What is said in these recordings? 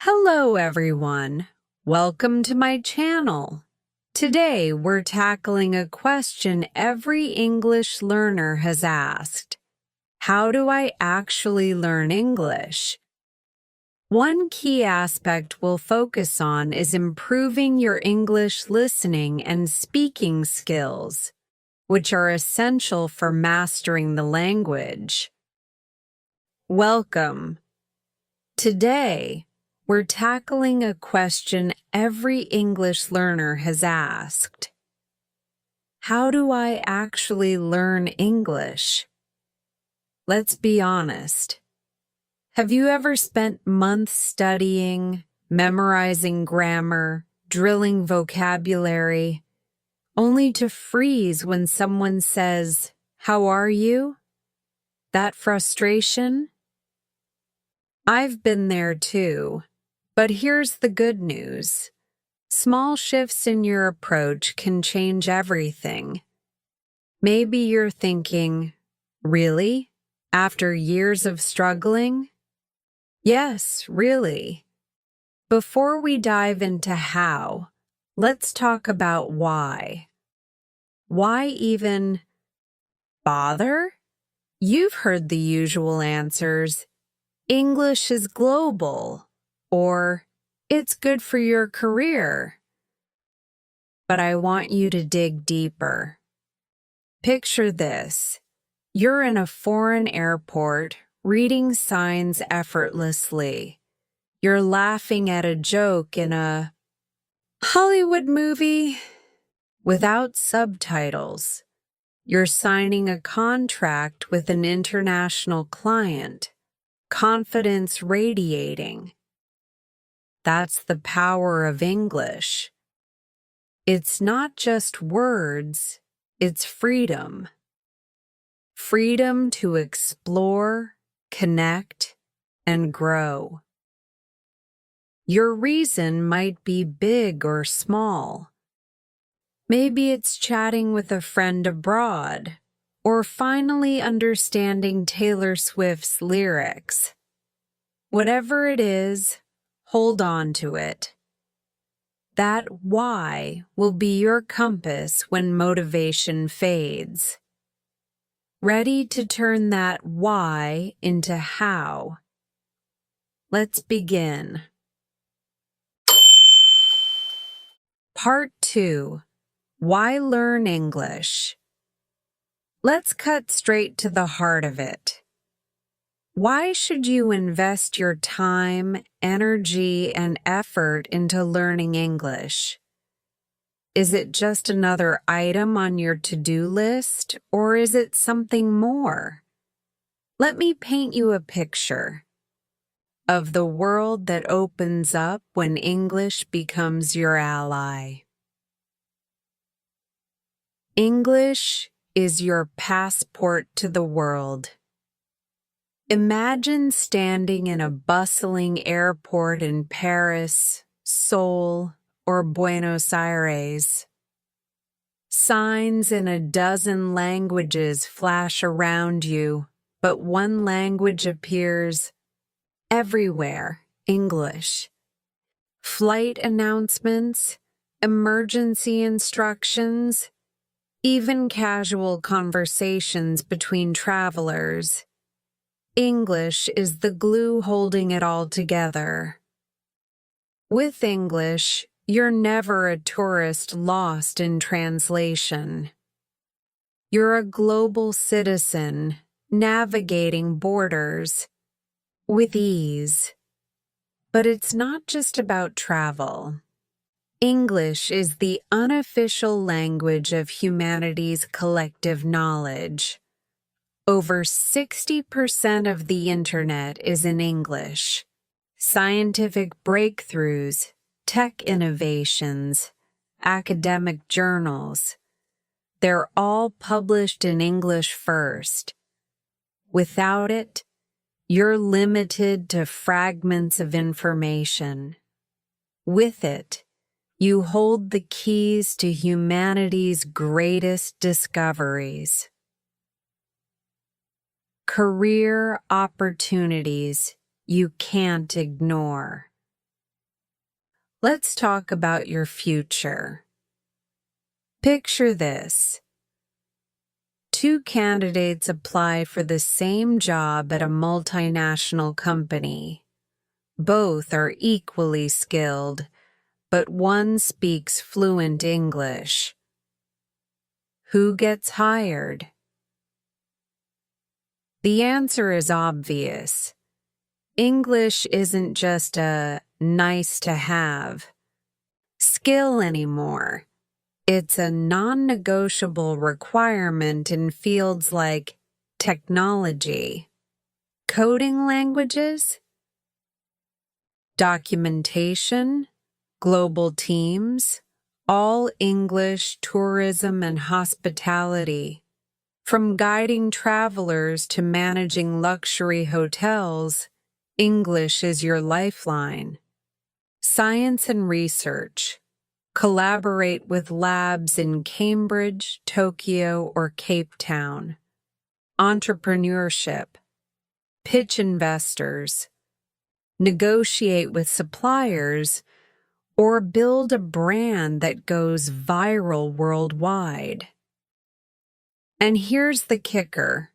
Hello everyone, welcome to my channel. Today we're tackling a question every English learner has asked. How do I actually learn English? One key aspect we'll focus on is improving your English listening and speaking skills, which are essential for mastering the language. Welcome. Today, we're tackling a question every English learner has asked. How do I actually learn English? Let's be honest. Have you ever spent months studying, memorizing grammar, drilling vocabulary, only to freeze when someone says, "How are you?" That frustration? I've been there too. But here's the good news. Small shifts in your approach can change everything. Maybe you're thinking, really? After years of struggling? Yes, really. Before we dive into how, let's talk about why. Why even bother? You've heard the usual answers. English is global. Or, it's good for your career. But I want you to dig deeper. Picture this. You're in a foreign airport, reading signs effortlessly. You're laughing at a joke in a Hollywood movie without subtitles. You're signing a contract with an international client, confidence radiating. That's the power of English. It's not just words, it's freedom. Freedom to explore, connect, and grow. Your reason might be big or small. Maybe it's chatting with a friend abroad, or finally understanding Taylor Swift's lyrics. Whatever it is, hold on to it. That why will be your compass when motivation fades. Ready to turn that why into how. Let's begin. Part 2. Why learn English? Let's cut straight to the heart of it. Why should you invest your time, energy, and effort into learning English? Is it just another item on your to-do list, or is it something more? Let me paint you a picture of the world that opens up when English becomes your ally. English is your passport to the world. Imagine standing in a bustling airport in Paris, Seoul, or Buenos Aires. Signs in a dozen languages flash around you, but one language appears everywhere: English. Flight announcements, emergency instructions, even casual conversations between travelers. English is the glue holding it all together. With English, you're never a tourist lost in translation. You're a global citizen navigating borders with ease. But it's not just about travel. English is the unofficial language of humanity's collective knowledge. Over 60% of the internet is in English. Scientific breakthroughs, tech innovations, academic journals, they're all published in English first. Without it, you're limited to fragments of information. With it, you hold the keys to humanity's greatest discoveries. Career opportunities you can't ignore. Let's talk about your future. Picture this. Two candidates apply for the same job at a multinational company. Both are equally skilled, but one speaks fluent English. Who gets hired? The answer is obvious. English isn't just a nice-to-have skill anymore. It's a non-negotiable requirement in fields like technology, coding languages, documentation, global teams, all English, tourism, and hospitality. From guiding travelers to managing luxury hotels, English is your lifeline. Science and research. Collaborate with labs in Cambridge, Tokyo, or Cape Town. Entrepreneurship. Pitch investors. Negotiate with suppliers, or build a brand that goes viral worldwide. And here's the kicker.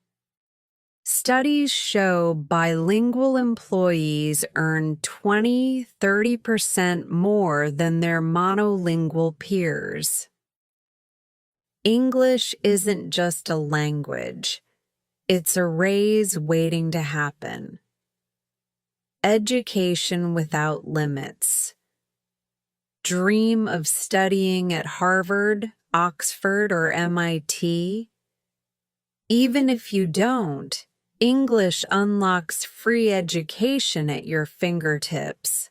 Studies show bilingual employees earn 20–30% more than their monolingual peers. English isn't just a language. It's a raise waiting to happen. Education without limits. Dream of studying at Harvard, Oxford, or MIT? Even if you don't, English unlocks free education at your fingertips.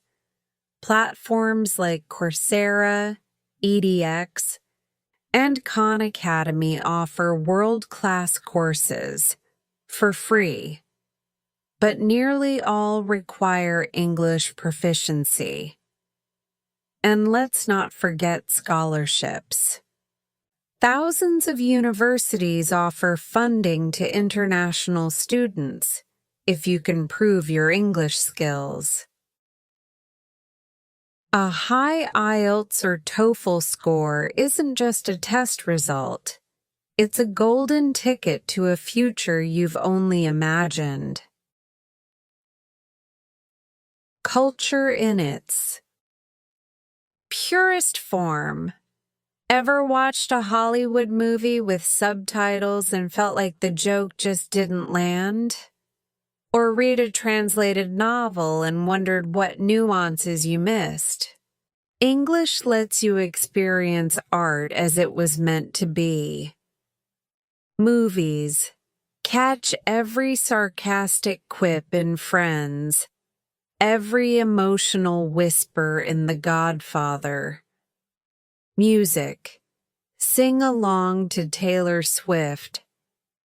Platforms like Coursera, edX, and Khan Academy offer world-class courses for free, but nearly all require English proficiency. And let's not forget scholarships. Thousands of universities offer funding to international students if you can prove your English skills. A high IELTS or TOEFL score isn't just a test result. It's a golden ticket to a future you've only imagined. Culture in its purest form. Ever watched a Hollywood movie with subtitles and felt like the joke just didn't land? Or read a translated novel and wondered what nuances you missed? English lets you experience art as it was meant to be. Movies. Catch every sarcastic quip in Friends, every emotional whisper in The Godfather. Music. Sing along to Taylor Swift,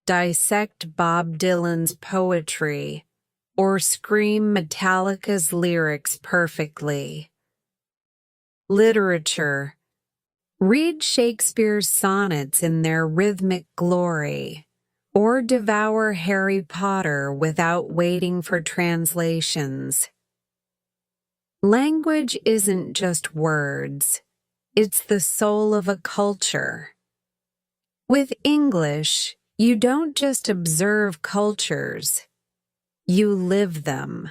dissect Bob Dylan's poetry, or scream Metallica's lyrics perfectly. Literature. Read Shakespeare's sonnets in their rhythmic glory, or devour Harry Potter without waiting for translations. Language isn't just words. It's the soul of a culture. With English, you don't just observe cultures, you live them.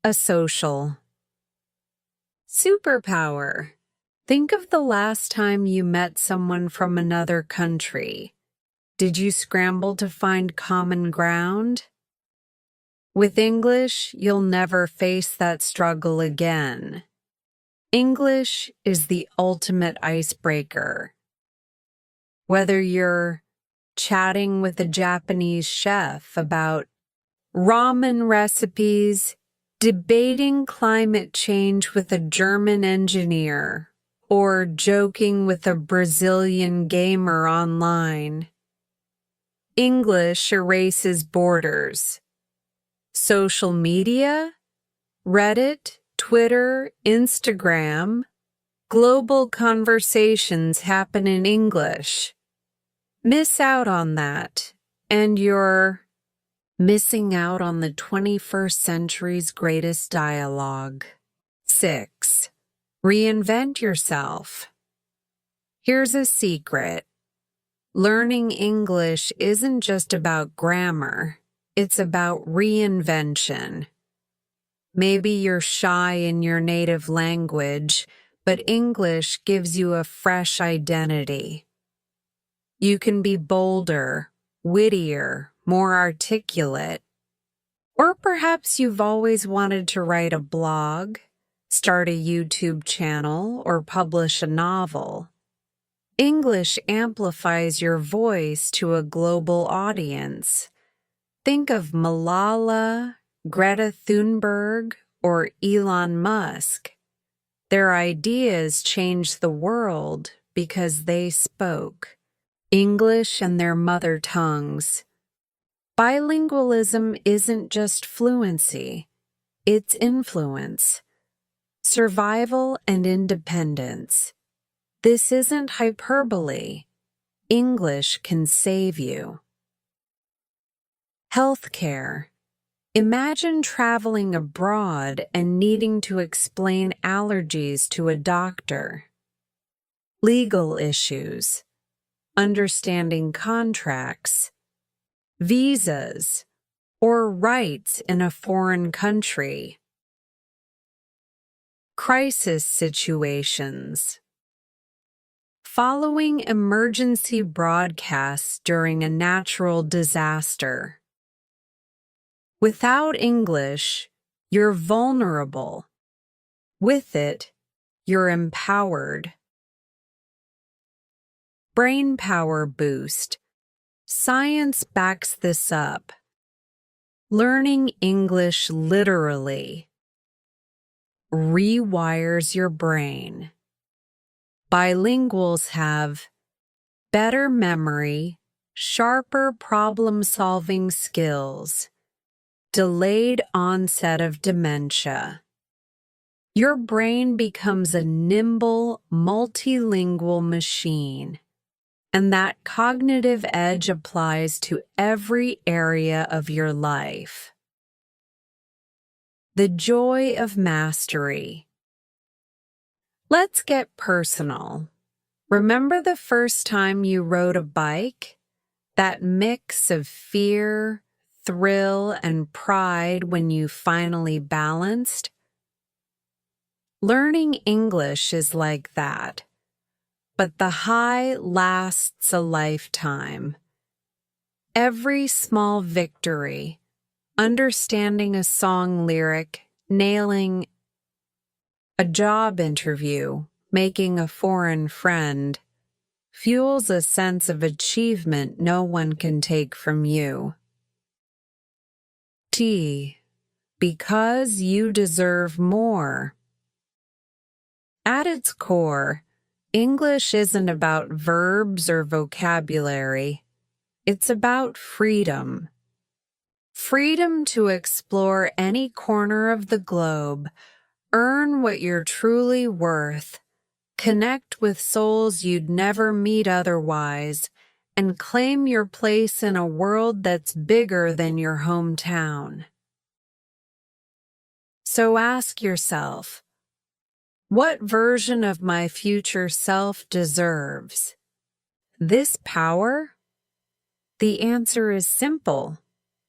A social superpower. Think of the last time you met someone from another country. Did you scramble to find common ground? With English, you'll never face that struggle again. English is the ultimate icebreaker. Whether you're chatting with a Japanese chef about ramen recipes, debating climate change with a German engineer, or joking with a Brazilian gamer online, English erases borders. Social media, Reddit, Twitter, Instagram, global conversations happen in English. Miss out on that, and you're missing out on the 21st century's greatest dialogue. 6. Reinvent yourself. Here's a secret. Learning English isn't just about grammar, it's about reinvention. Maybe you're shy in your native language, but English gives you a fresh identity. You can be bolder, wittier, more articulate. Or perhaps you've always wanted to write a blog, start a YouTube channel, or publish a novel. English amplifies your voice to a global audience. Think of Malala, Greta Thunberg, or Elon Musk. Their ideas changed the world because they spoke English and their mother tongues. Bilingualism isn't just fluency, it's influence, survival, and independence. This isn't hyperbole. English can save you. Healthcare. Imagine traveling abroad and needing to explain allergies to a doctor. Legal issues. Understanding contracts, visas, or rights in a foreign country. Crisis situations. Following emergency broadcasts during a natural disaster. Without English, you're vulnerable. With it, you're empowered. Brain power boost. Science backs this up. Learning English literally rewires your brain. Bilinguals have better memory, sharper problem-solving skills, delayed onset of dementia. Your brain becomes a nimble, multilingual machine, and that cognitive edge applies to every area of your life. The joy of mastery. Let's get personal. Remember the first time you rode a bike? That mix of fear, thrill, and pride when you finally balanced? Learning English is like that. But the high lasts a lifetime. Every small victory, understanding a song lyric, nailing a job interview, making a foreign friend, fuels a sense of achievement no one can take from you. T. Because you deserve more. At its core, English isn't about verbs or vocabulary. It's about freedom. Freedom to explore any corner of the globe, earn what you're truly worth, connect with souls you'd never meet otherwise, and claim your place in a world that's bigger than your hometown. So ask yourself, what version of my future self deserves this power? The answer is simple.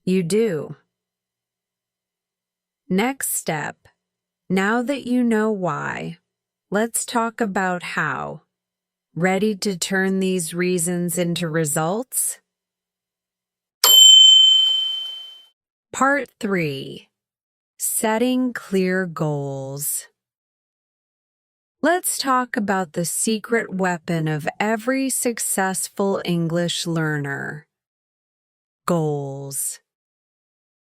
You do. Next step. Now that you know why, let's talk about how. Ready to turn these reasons into results? Part 3. Setting clear goals. Let's talk about the secret weapon of every successful English learner. Goals.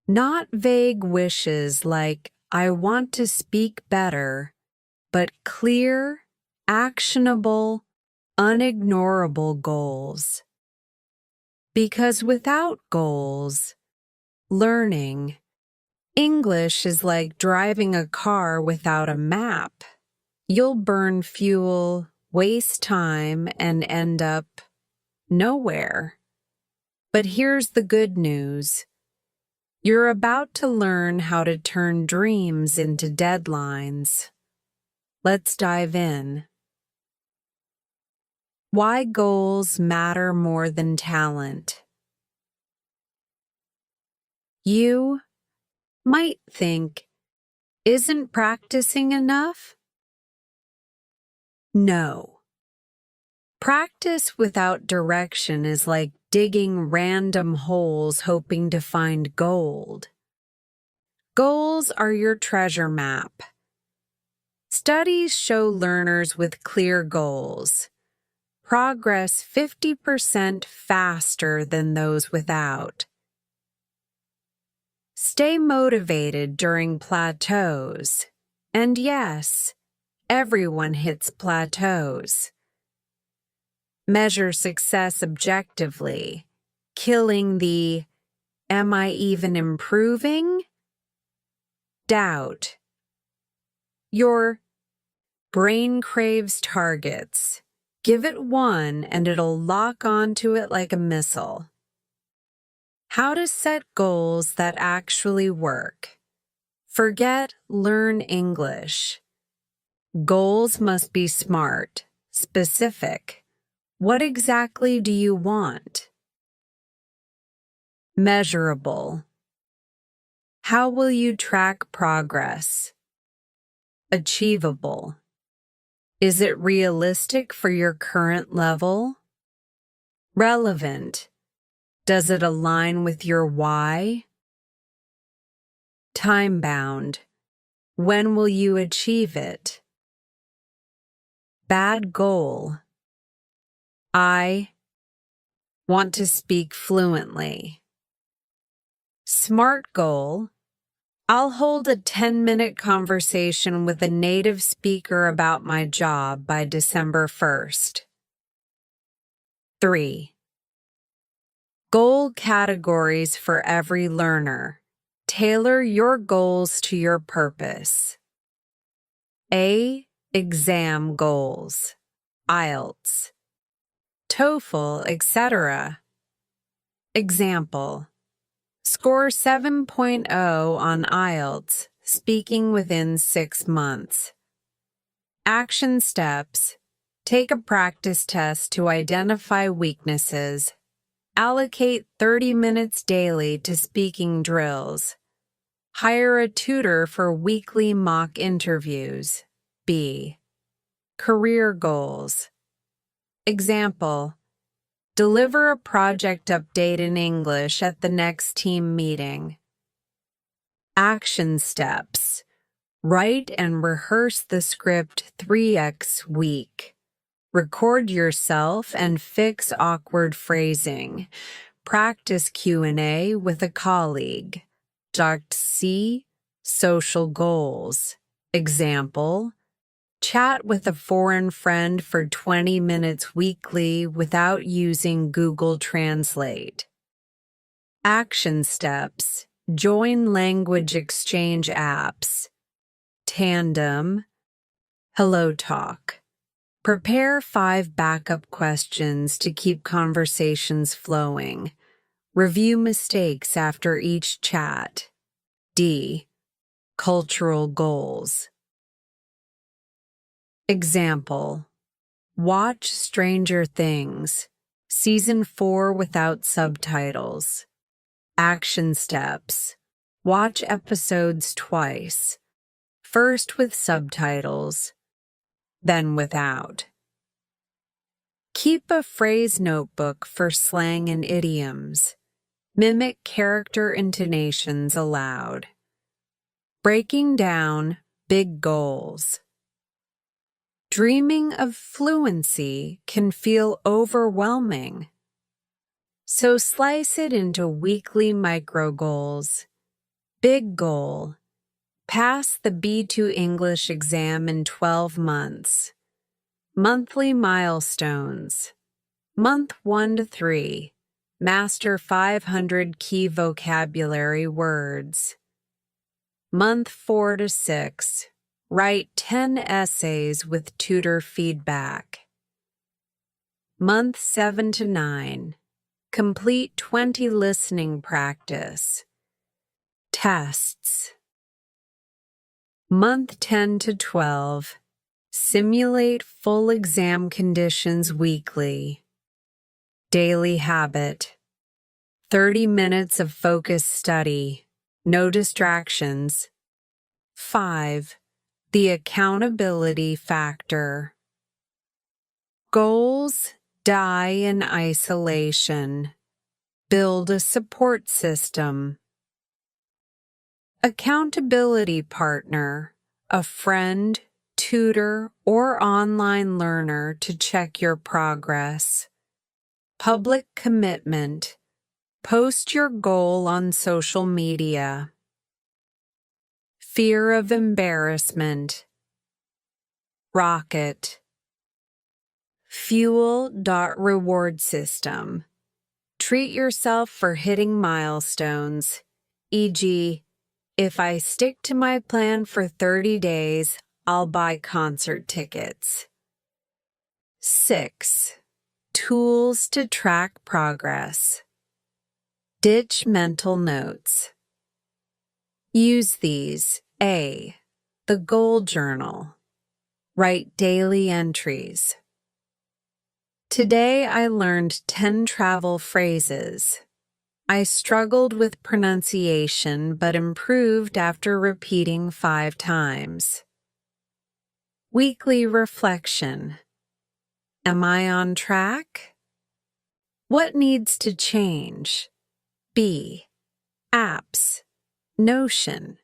Not vague wishes like, I want to speak better, but clear, actionable, unignorable goals. Because without goals, learning English is like driving a car without a map. You'll burn fuel, waste time, and end up nowhere. But here's the good news. You're about to learn how to turn dreams into deadlines. Let's dive in. Why goals matter more than talent. You might think, isn't practicing enough? No. Practice without direction is like digging random holes hoping to find gold. Goals are your treasure map. Studies show learners with clear goals progress 50% faster than those without. Stay motivated during plateaus. And yes, everyone hits plateaus. Measure success objectively, killing the "am I even improving?" doubt. Your brain craves targets. Give it one and it'll lock onto it like a missile. How to set goals that actually work. Forget learn English. Goals must be smart, specific. What exactly do you want? Measurable. How will you track progress? Achievable. Is it realistic for your current level? Relevant. Does it align with your why? Time-bound. When will you achieve it? Bad goal. I want to speak fluently. Smart goal. I'll hold a 10-minute conversation with a native speaker about my job by December 1st. 3. Goal categories for every learner. Tailor your goals to your purpose. A. Exam goals. IELTS, TOEFL, etc. Example. Score 7.0 on IELTS, speaking within 6 months. Action steps. Take a practice test to identify weaknesses. Allocate 30 minutes daily to speaking drills. Hire a tutor for weekly mock interviews. B. Career goals. Example. Deliver a project update in English at the next team meeting. Action steps. Write and rehearse the script 3x week. Record yourself and fix awkward phrasing. Practice Q&A with a colleague. C. Social goals. Example. Chat with a foreign friend for 20 minutes weekly without using Google Translate. Action steps. Join language exchange apps. Tandem. HelloTalk. Prepare 5 backup questions to keep conversations flowing. Review mistakes after each chat. D. Cultural goals. Example. Watch Stranger Things, Season 4 without subtitles. Action steps. Watch episodes twice, first with subtitles, then without. Keep a phrase notebook for slang and idioms. Mimic character intonations aloud. Breaking down big goals. Dreaming of fluency can feel overwhelming. So slice it into weekly micro goals. Big goal. Pass the B2 English exam in 12 months. Monthly milestones. Month 1 to 3. Master 500 key vocabulary words. Month 4 to 6. Write 10 essays with tutor feedback. Month 7 to 9. Complete 20 listening practice. Tests. Month 10 to 12. Simulate full exam conditions weekly. Daily habit. 30 minutes of focused study. No distractions. 5. The accountability factor. Goals die in isolation. Build a support system. Accountability partner, a friend, tutor, or online learner to check your progress. Public commitment. Post your goal on social media. Fear of embarrassment. Rocket. Fuel.reward system. Treat yourself for hitting milestones, e.g., if I stick to my plan for 30 days, I'll buy concert tickets. 6. Tools to track progress. Ditch mental notes. Use these. A. The goal journal. Write daily entries. Today I learned 10 travel phrases. I struggled with pronunciation but improved after repeating 5 times. Weekly reflection. Am I on track? What needs to change? B. Apps. Notion.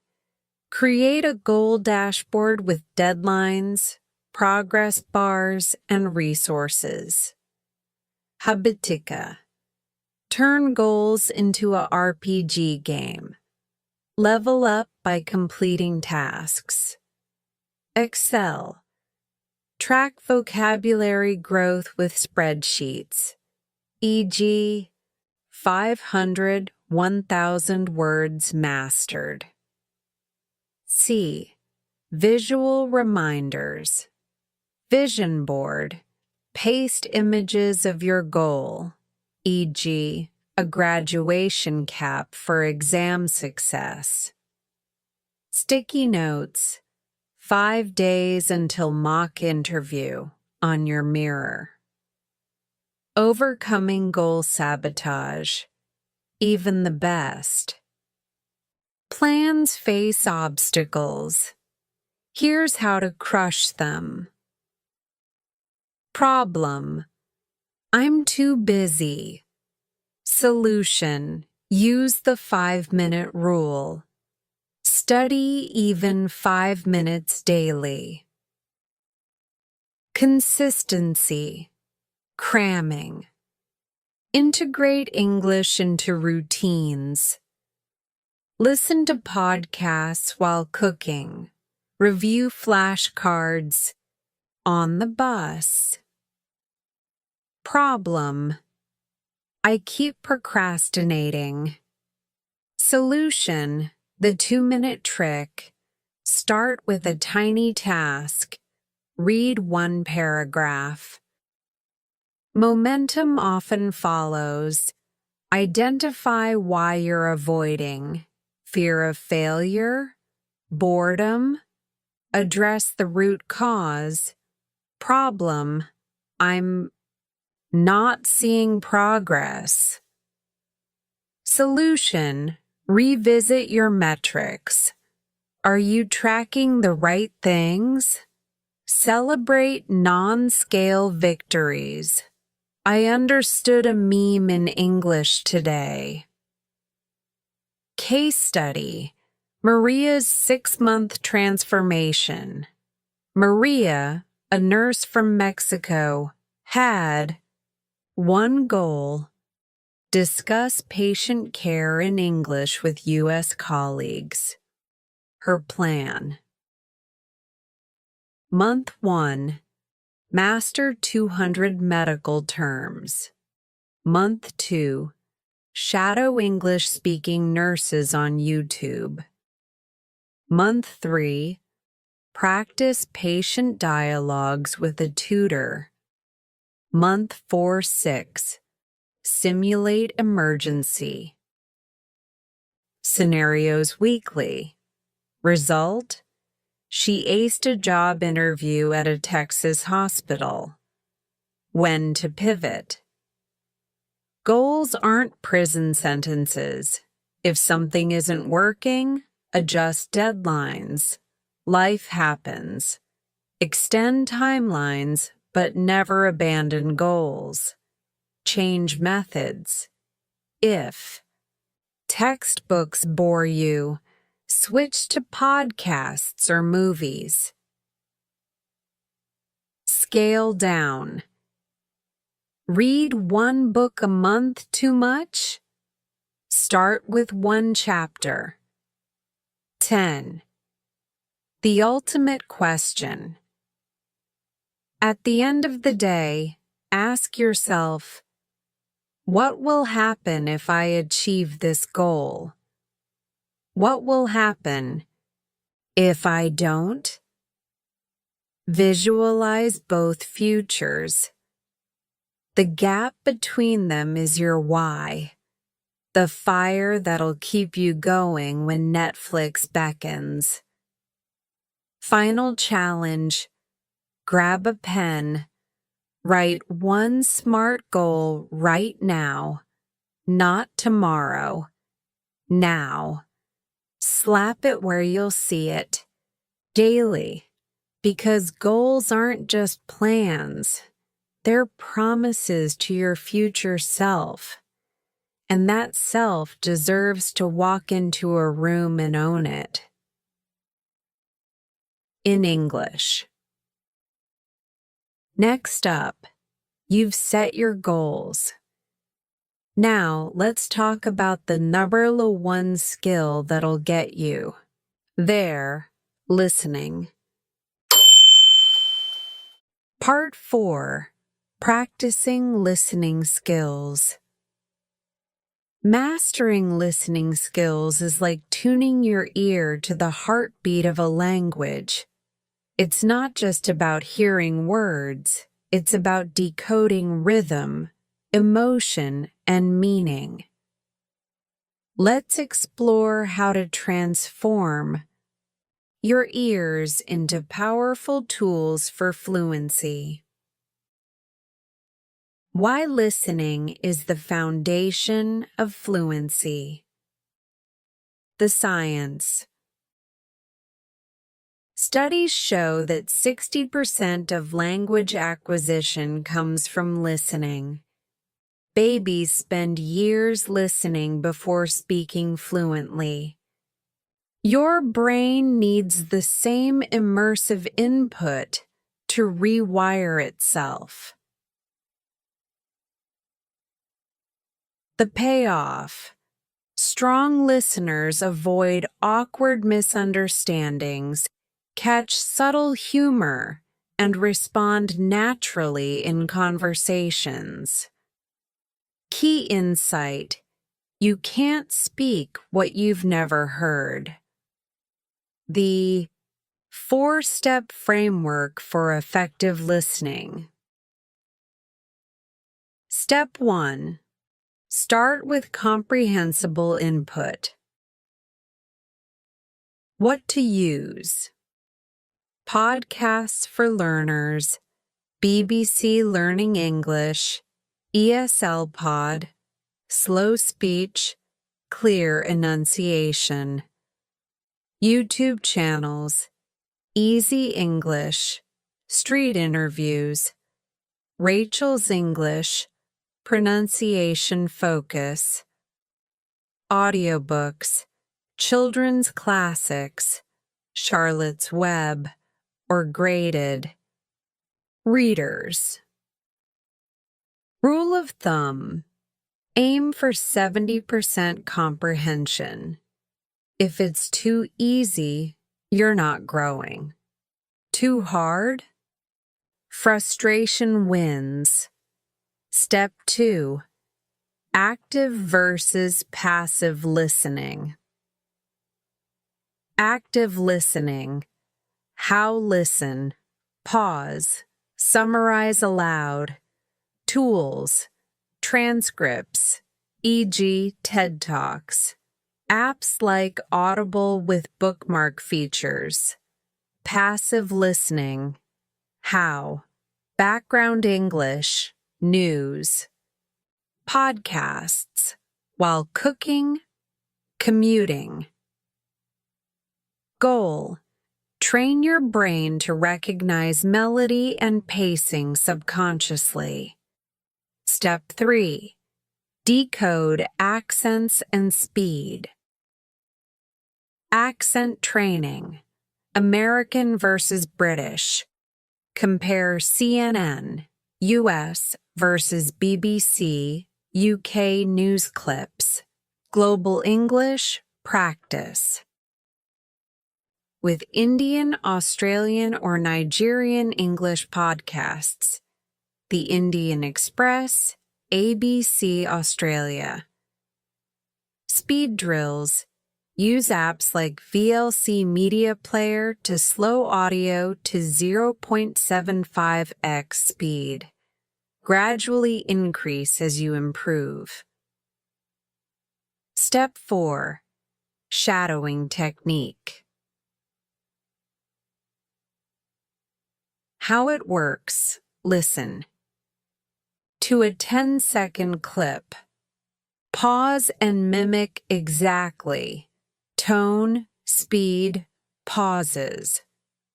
Create a goal dashboard with deadlines, progress bars, and resources. Habitica. Turn goals into a RPG game. Level up by completing tasks. Excel. Track vocabulary growth with spreadsheets, e.g., 500, 1,000 words mastered. C. Visual reminders. Vision board. Paste images of your goal, e.g., a graduation cap for exam success. Sticky notes. 5 days until mock interview on your mirror. Overcoming goal sabotage. Even the best. Plans face obstacles. Here's how to crush them. Problem. I'm too busy. Solution. Use the 5-minute rule. Study even 5 minutes daily. Consistency. Cramming. Integrate English into routines. Listen to podcasts while cooking. Review flashcards on the bus. Problem. I keep procrastinating. Solution. The 2-minute trick. Start with a tiny task. Read 1 paragraph. Momentum often follows. Identify why you're avoiding. Fear of failure, boredom, address the root cause. Problem. I'm not seeing progress. Solution. Revisit your metrics. Are you tracking the right things? Celebrate non-scale victories. I understood a meme in English today. Case study. Maria's 6-month transformation. Maria, a nurse from Mexico, had 1 goal. Discuss patient care in English with U.S. colleagues. Her plan. Month 1. Master 200 medical terms. Month 2. Shadow English-speaking nurses on YouTube. Month 3. Practice patient dialogues with a tutor. Month 4-6. Simulate emergency. Scenarios weekly. Result: She aced a job interview at a Texas hospital. When to pivot. Goals aren't prison sentences. If something isn't working, adjust deadlines. Life happens. Extend timelines, but never abandon goals. Change methods. If textbooks bore you, switch to podcasts or movies. Scale down. Read one book a month too much? Start with one chapter. 10. The ultimate question. At the end of the day, ask yourself, what will happen if I achieve this goal? What will happen if I don't? Visualize both futures. The gap between them is your why, the fire that'll keep you going when Netflix beckons. Final challenge. Grab a pen. Write one smart goal right now, not tomorrow. Now. Slap it where you'll see it. Daily. Because goals aren't just plans. They're promises to your future self. And that self deserves to walk into a room and own it. In English. Next up, you've set your goals. Now, let's talk about the number one skill that'll get you there, listening. Part 4. Practicing listening skills. Mastering listening skills is like tuning your ear to the heartbeat of a language. It's not just about hearing words, it's about decoding rhythm, emotion, and meaning. Let's explore how to transform your ears into powerful tools for fluency. Why listening is the foundation of fluency. The science. Studies show that 60% of language acquisition comes from listening. Babies spend years listening before speaking fluently. Your brain needs the same immersive input to rewire itself. The payoff. Strong listeners avoid awkward misunderstandings, catch subtle humor, and respond naturally in conversations. Key insight: you can't speak what you've never heard. The 4-step framework for effective listening. Step 1. Start with comprehensible input. What to use. Podcasts for Learners, BBC Learning English, ESL Pod, Slow Speech, Clear Enunciation. YouTube channels, Easy English, Street Interviews, Rachel's English, Pronunciation Focus. Audiobooks, Children's Classics, Charlotte's Web, or Graded. Readers. Rule of thumb: aim for 70% comprehension. If it's too easy, you're not growing. Too hard? Frustration wins. Step 2. Active versus passive listening. Active listening. How listen. Pause. Summarize aloud. Tools. Transcripts, e.g. TED Talks. Apps like Audible with bookmark features. passive listening. How? Background English, news, podcasts, while cooking, commuting. Goal: train your brain to recognize melody and pacing subconsciously. Step 3. Decode accents and speed. Accent training. American versus British. Compare CNN, US versus BBC, UK news clips. Global English practice. With Indian, Australian, or Nigerian English podcasts. The Indian Express, ABC Australia. Speed drills. Use apps like VLC Media Player to slow audio to 0.75x speed. Gradually increase as you improve. Step 4. Shadowing technique. How it works. Listen. To a 10-second clip. Pause and mimic exactly. Tone, speed, pauses.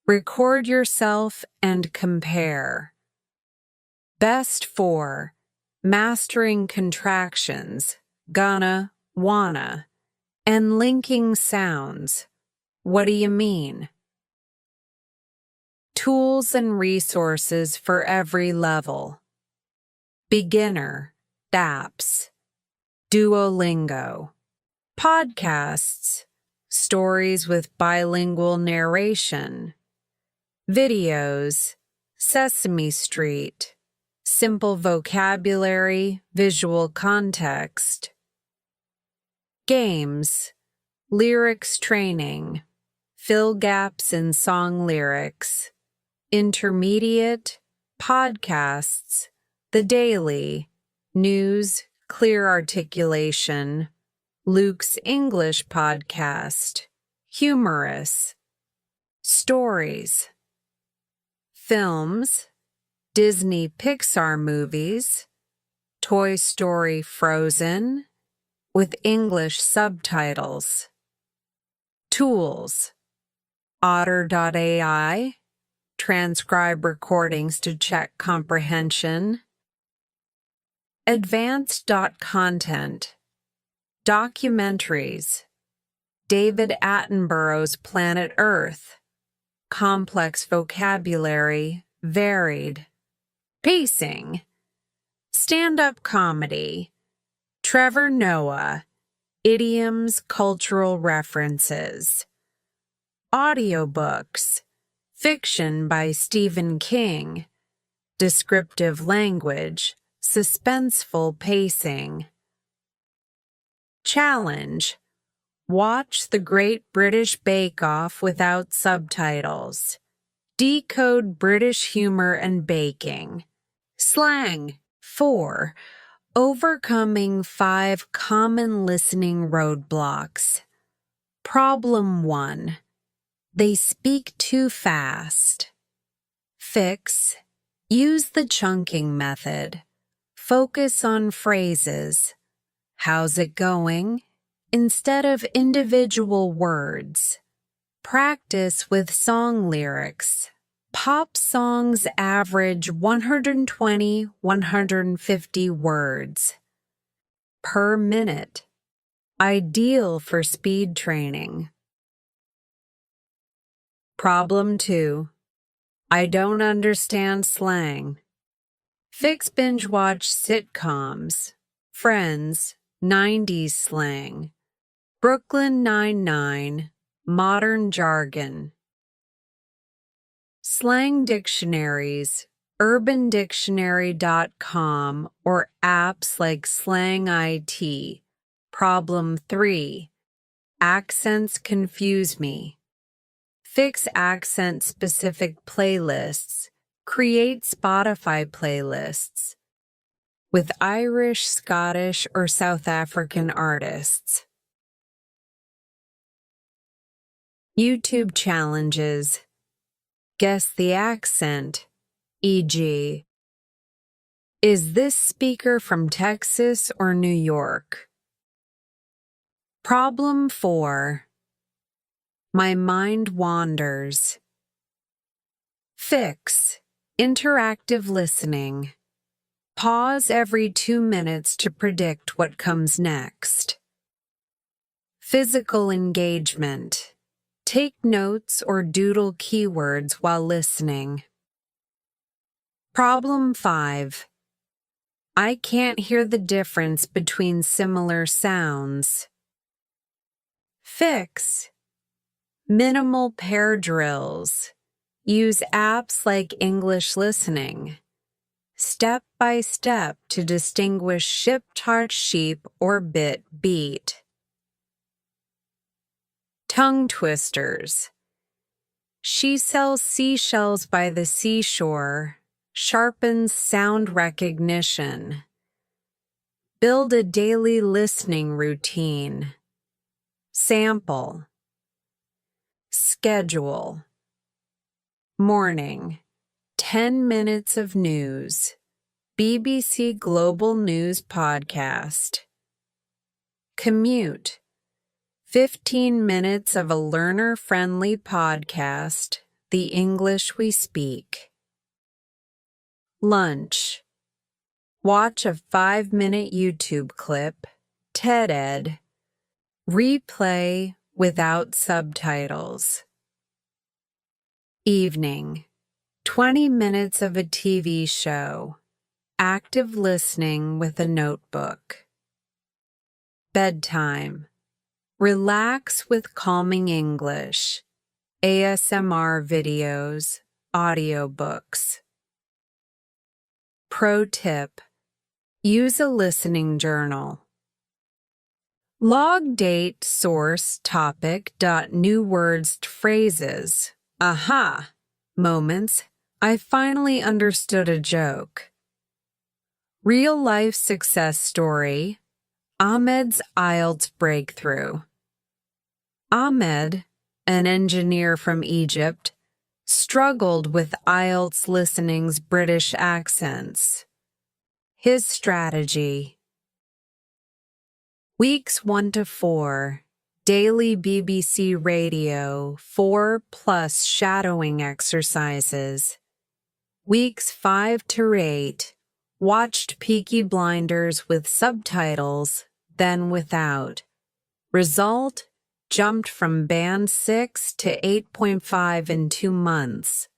Record yourself and compare. Best 4. Mastering contractions, gonna, wanna, and linking sounds. What do you mean? Tools and resources for every level. Beginner, apps, Duolingo. Podcasts, stories with bilingual narration. Videos, Sesame Street, simple vocabulary, visual context. Games, lyrics training, fill gaps in song lyrics. Intermediate, podcasts, The Daily, news, clear articulation. Luke's English podcast, humorous. Stories. Films, Disney Pixar movies, Toy Story Frozen, with English subtitles. Tools. Otter.ai, transcribe recordings to check comprehension. Advanced.content, documentaries. David Attenborough's Planet Earth, complex vocabulary, varied. Pacing. Stand-up comedy. Trevor Noah, idioms, cultural references. Audiobooks. Fiction by Stephen King. Descriptive language. Suspenseful pacing. Challenge. Watch The Great British Bake Off without subtitles. Decode British humor and baking. Slang. 4. Overcoming 5 common listening roadblocks. Problem 1. They speak too fast. Fix. Use the chunking method. Focus on phrases. How's it going? Instead of individual words. Practice with song lyrics. Pop songs average 120-150 words per minute. Ideal for speed training. Problem 2. I don't understand slang. Fix binge watch sitcoms. Friends, 90s slang. Brooklyn Nine-Nine, modern jargon. Slang dictionaries, urbandictionary.com or apps like Slang IT. Problem 3. Accents confuse me. Fix accent-specific playlists. Create Spotify playlists with Irish, Scottish, or South African artists. YouTube challenges. Guess the accent, e.g., is this speaker from Texas or New York? Problem 4. My mind wanders. Fix. Interactive listening. Pause every 2 minutes to predict what comes next. Physical engagement. Take notes or doodle keywords while listening. Problem 5. I can't hear the difference between similar sounds. Fix. Minimal pair drills. Use apps like English Listening. Step by step to distinguish ship tart sheep or bit beat. Tongue twisters. She sells seashells by the seashore, sharpens sound recognition. Build a daily listening routine. Sample. Schedule. Morning. 10 minutes of news. BBC Global News Podcast. Commute. 15 minutes of a learner-friendly podcast, The English We Speak. Lunch. Watch a 5-minute YouTube clip, TED-Ed. Replay without subtitles. Evening. 20 minutes of a TV show. Active listening with a notebook. Bedtime. Relax with calming English. ASMR videos, audiobooks. Pro tip. Use a listening journal. Log date, source, topic, new words, phrases. Aha! Moments. I finally understood a joke. Real-life success story. Ahmed's IELTS breakthrough. Ahmed, an engineer from Egypt, struggled with IELTS listening's British accents. His strategy. Weeks 1 to 4. Daily BBC Radio 4+ shadowing exercises. Weeks 5 to 8. Watched Peaky Blinders with subtitles, then without. Result, jumped from band 6 to 8.5 in 2 months.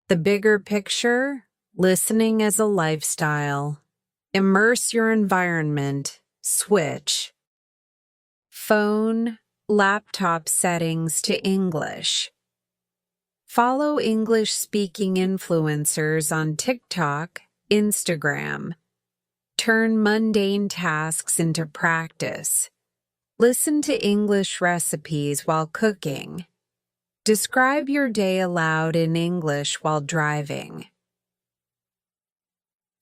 The bigger picture, listening as a lifestyle. Immerse your environment, switch. Phone, laptop settings to English. Follow English-speaking influencers on TikTok, Instagram. Turn mundane tasks into practice. Listen to English recipes while cooking. Describe your day aloud in English while driving.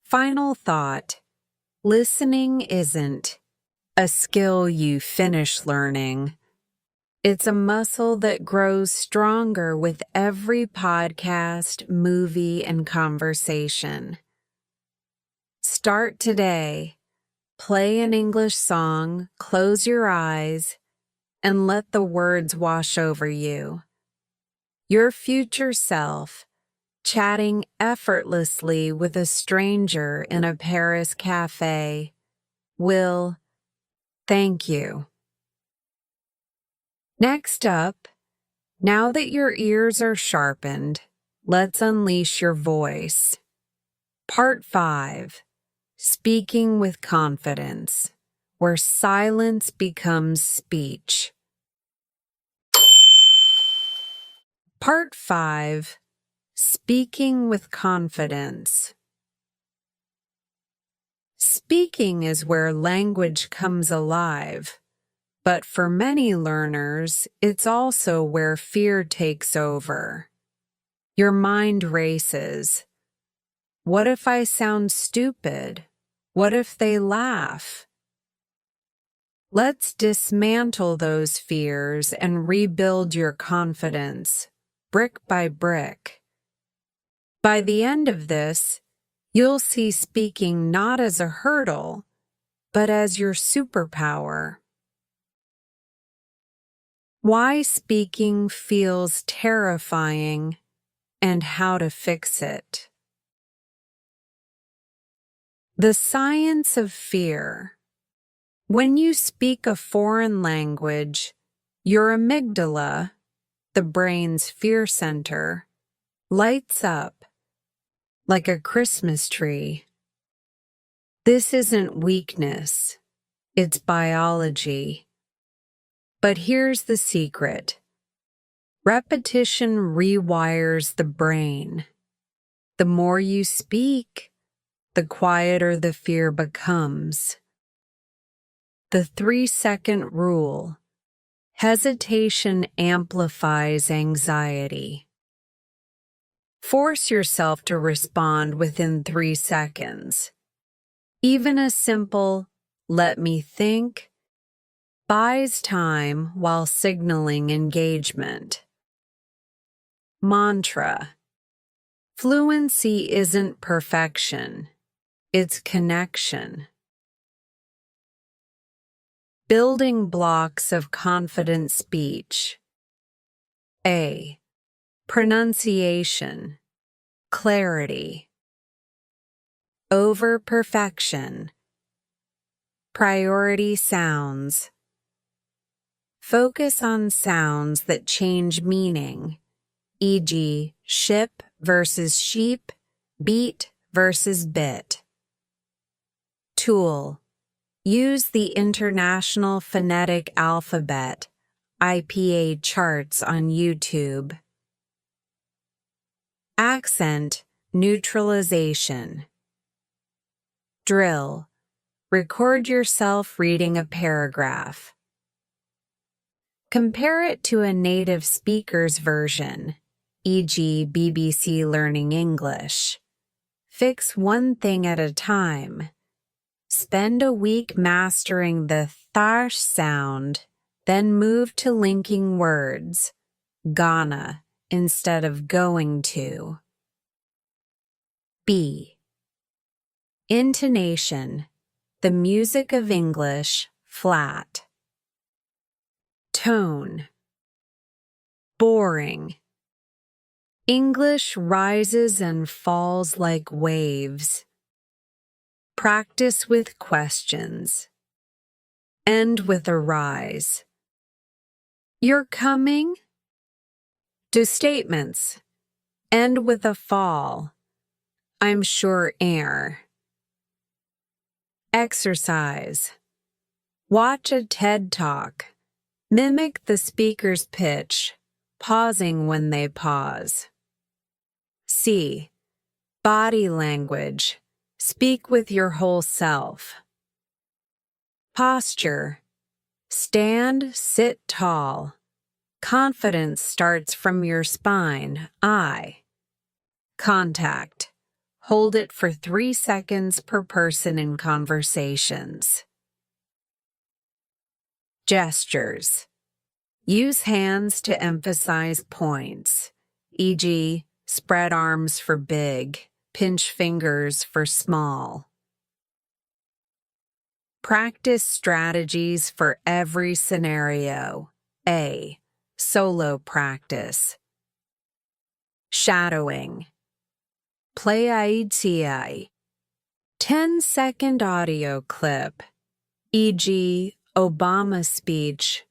Final thought. Listening isn't a skill you finish learning. It's a muscle that grows stronger with every podcast, movie, and conversation. Start today. Play an English song, close your eyes, and let the words wash over you. Your future self, chatting effortlessly with a stranger in a Paris cafe, will thank you. Next up, now that your ears are sharpened, let's unleash your voice. Part 5. Speaking with confidence, where silence becomes speech. Part 5. Speaking with confidence. Speaking is where language comes alive, but for many learners, it's also where fear takes over. Your mind races. What if I sound stupid? What if they laugh? Let's dismantle those fears and rebuild your confidence, brick by brick. By the end of this, you'll see speaking not as a hurdle, but as your superpower. Why speaking feels terrifying and how to fix it. The science of fear. When you speak a foreign language, your amygdala, the brain's fear center, lights up like a Christmas tree. This isn't weakness, it's biology. But here's the secret. Repetition rewires the brain. The more you speak, the quieter the fear becomes. The 3-second rule. Hesitation amplifies anxiety. Force yourself to respond within 3 seconds. Even a simple, "let me think," buys time while signaling engagement. Mantra. Fluency isn't perfection, it's connection. Building blocks of confident speech. A. Pronunciation. Clarity. Over-perfection. Priority sounds. Focus on sounds that change meaning, e.g., ship versus sheep, beat versus bit. Tool. Use the International Phonetic Alphabet, IPA charts on YouTube. Accent neutralization. Drill. Record yourself reading a paragraph. Compare it to a native speaker's version, e.g., BBC Learning English. Fix one thing at a time. Spend a week mastering the th sound, then move to linking words, gonna instead of going to. B. Intonation, the music of English, flat. Tone. Boring. English rises and falls like waves. Practice with questions. End with a rise. You're coming? Do statements. End with a fall. I'm sure air. Exercise. Watch a TED Talk. Mimic the speaker's pitch, pausing when they pause. C. Body language. Speak with your whole self. Posture. Stand, sit tall. Confidence starts from your spine, eye. Contact. Hold it for 3 seconds per person in conversations. Gestures. Use hands to emphasize points, e.g., spread arms for big, pinch fingers for small. Practice strategies for every scenario. A. Solo practice. Shadowing. Play ITI. 10-second audio clip, e.g., Obama speech,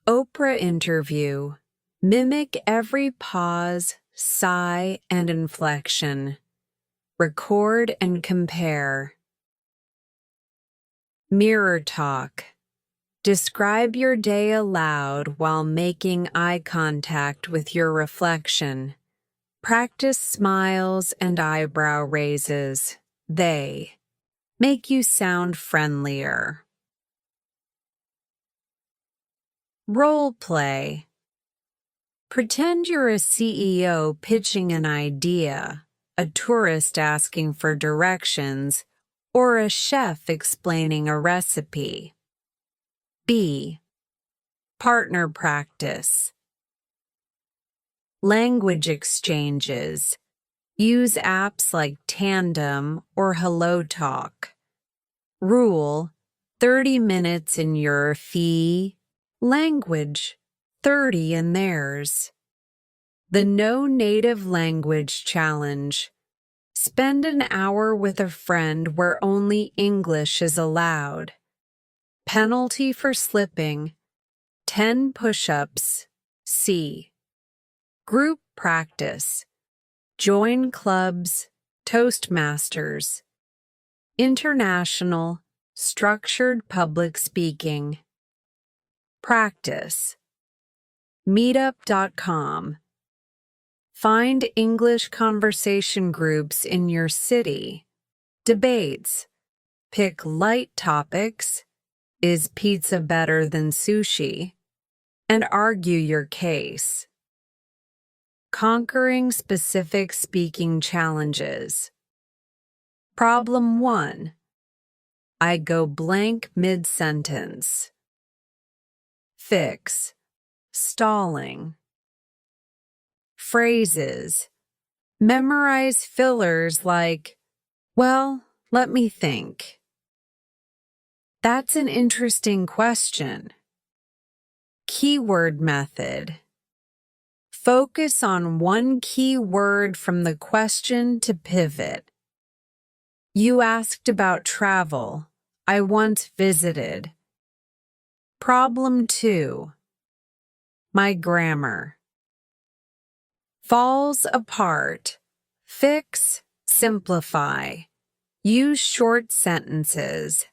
Oprah interview. Mimic every pause, sigh, and inflection. Record and compare. Mirror talk. Describe your day aloud while making eye contact with your reflection. Practice smiles and eyebrow raises. They make you sound friendlier. Role play. Pretend you're a CEO pitching an idea, a tourist asking for directions, or a chef explaining a recipe. B. Partner practice. Language exchanges. Use apps like Tandem or HelloTalk. Rule: 30 minutes in your fee. Language: 30 in theirs. The No Native Language Challenge. Spend an hour with a friend where only English is allowed. Penalty for slipping: 10 push-ups. C. Group practice. Join clubs, Toastmasters. International, structured public speaking. Practice. Meetup.com. Find English conversation groups in your city. Debates. Pick light topics. Is pizza better than sushi? And argue your case. Conquering specific speaking challenges. Problem 1. I go blank mid-sentence. Fix. Stalling. Phrases. Memorize fillers like, well, let me think. That's an interesting question. Keyword method. Focus on one key word from the question to pivot. You asked about travel. I once visited. Problem 2. My grammar. Falls apart. Fix, simplify. Use short sentences.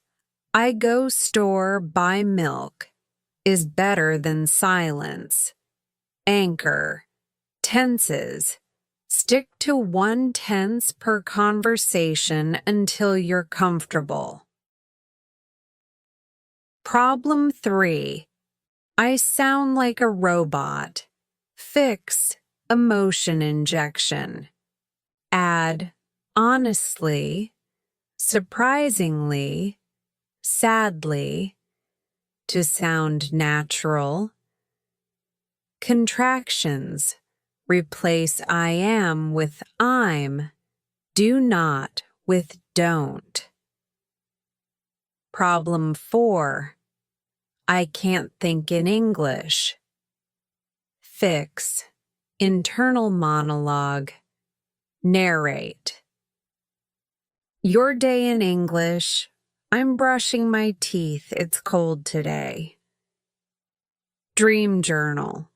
I go store, buy milk is better than silence. Anchor. Tenses. Stick to one tense per conversation until you're comfortable. Problem 3. I sound like a robot. Fix, emotion injection. Add, honestly, surprisingly, sadly, to sound natural. Contractions. Replace I am with I'm. Do not with don't. Problem 4. I can't think in English. Fix. Internal monologue. Narrate. Your day in English. I'm brushing my teeth. It's cold today. Dream journal.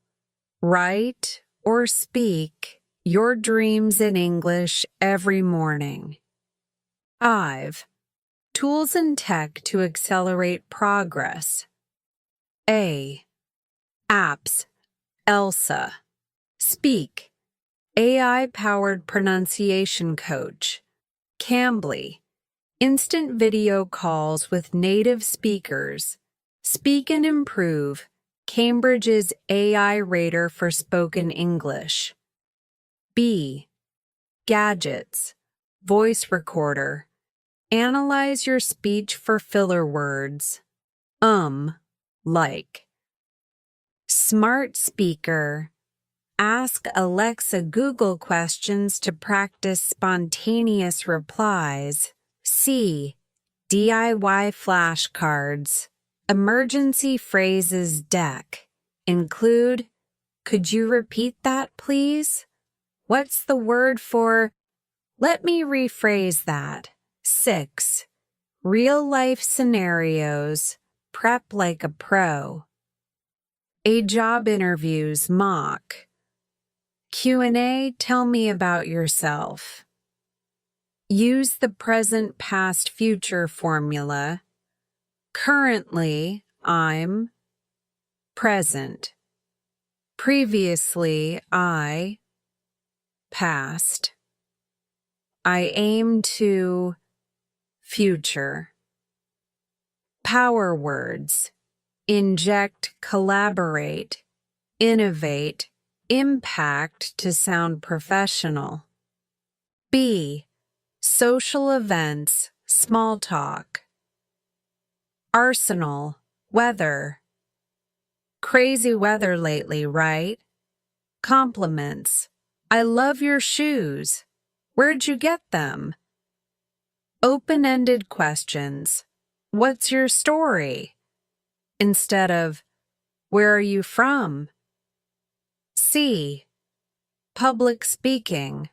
Write or speak your dreams in English every morning. 5. Tools and tech to accelerate progress. A. Apps. Elsa. Speak. AI-powered pronunciation coach. Cambly. Instant video calls with native speakers. Speak and Improve. Cambridge's AI Rater for Spoken English. B. Gadgets. Voice recorder. Analyze your speech for filler words. Like. Smart speaker. Ask Alexa Google questions to practice spontaneous replies. C. DIY flashcards. Emergency phrases deck. Include, could you repeat that, please? What's the word for, let me rephrase that. 6. Real-life scenarios. Prep like a pro. A job interviews mock. Q&A, tell me about yourself. Use the present, past, future formula. Currently, I'm. Present. Previously, I. Past. I aim to. Future. Power words. Inject, collaborate, innovate, impact to sound professional. B. Social events, small talk. Arsenal, weather. Crazy weather lately, right? Compliments. I love your shoes. Where'd you get them? Open-ended questions. What's your story? Instead of, where are you from? C. Public speaking.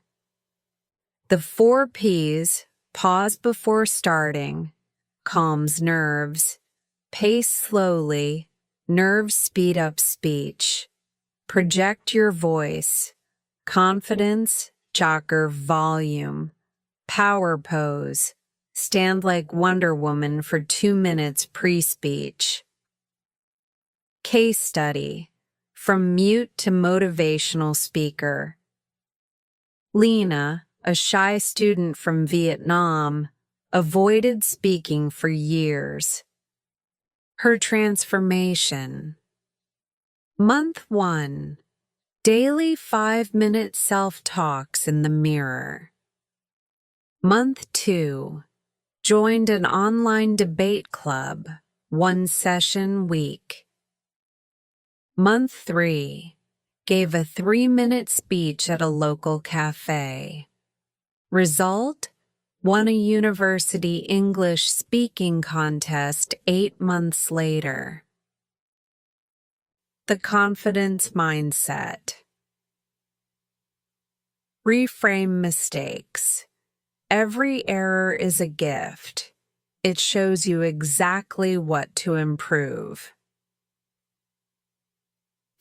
The 4 P's, pause before starting, calms nerves, pace slowly, nerves speed up speech, project your voice, confidence, jogger volume, power pose, stand like Wonder Woman for 2 minutes pre-speech. Case study, from mute to motivational speaker. Lena, a shy student from Vietnam, avoided speaking for years. Her transformation. Month 1. Daily 5-minute self-talks in the mirror. Month 2. Joined an online debate club, 1 session week. Month 3. Gave a 3-minute speech at a local cafe. Result? Won a university English speaking contest 8 months later. The confidence mindset. Reframe mistakes. Every error is a gift. It shows you exactly what to improve.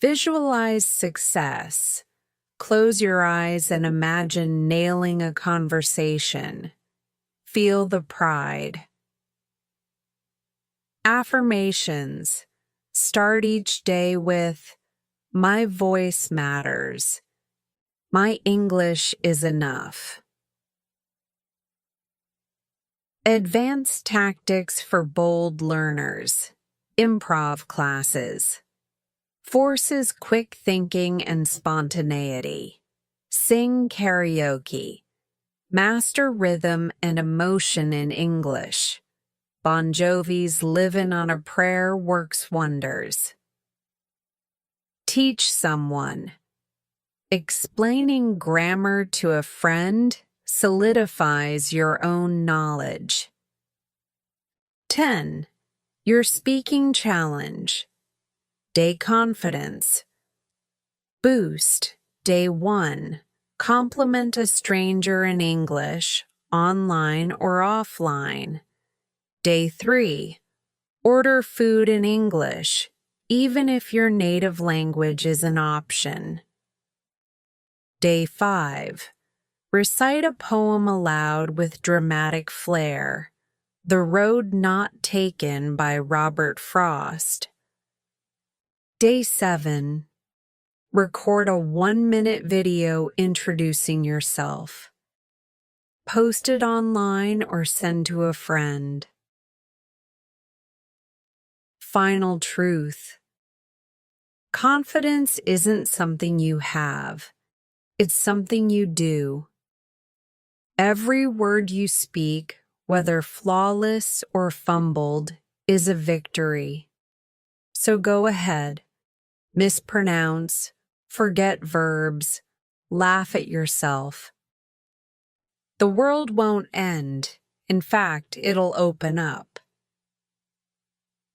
Visualize success. Close your eyes and imagine nailing a conversation. Feel the pride. Affirmations. Start each day with, my voice matters. My English is enough. Advanced tactics for bold learners. Improv classes. Forces quick thinking and spontaneity. Sing karaoke. Master rhythm and emotion in English. Bon Jovi's Livin' on a Prayer works wonders. Teach someone. Explaining grammar to a friend solidifies your own knowledge. 10. Your speaking challenge. Day confidence. Boost. Day 1. Compliment a stranger in English, online or offline. Day 3. Order food in English, even if your native language is an option. Day 5. Recite a poem aloud with dramatic flair. The Road Not Taken by Robert Frost. Day 7. Record a 1-minute video introducing yourself. Post it online or send to a friend. Final truth. Confidence isn't something you have. It's something you do. Every word you speak, whether flawless or fumbled, is a victory. So go ahead. Mispronounce, forget verbs, laugh at yourself. The world won't end. In fact, it'll open up.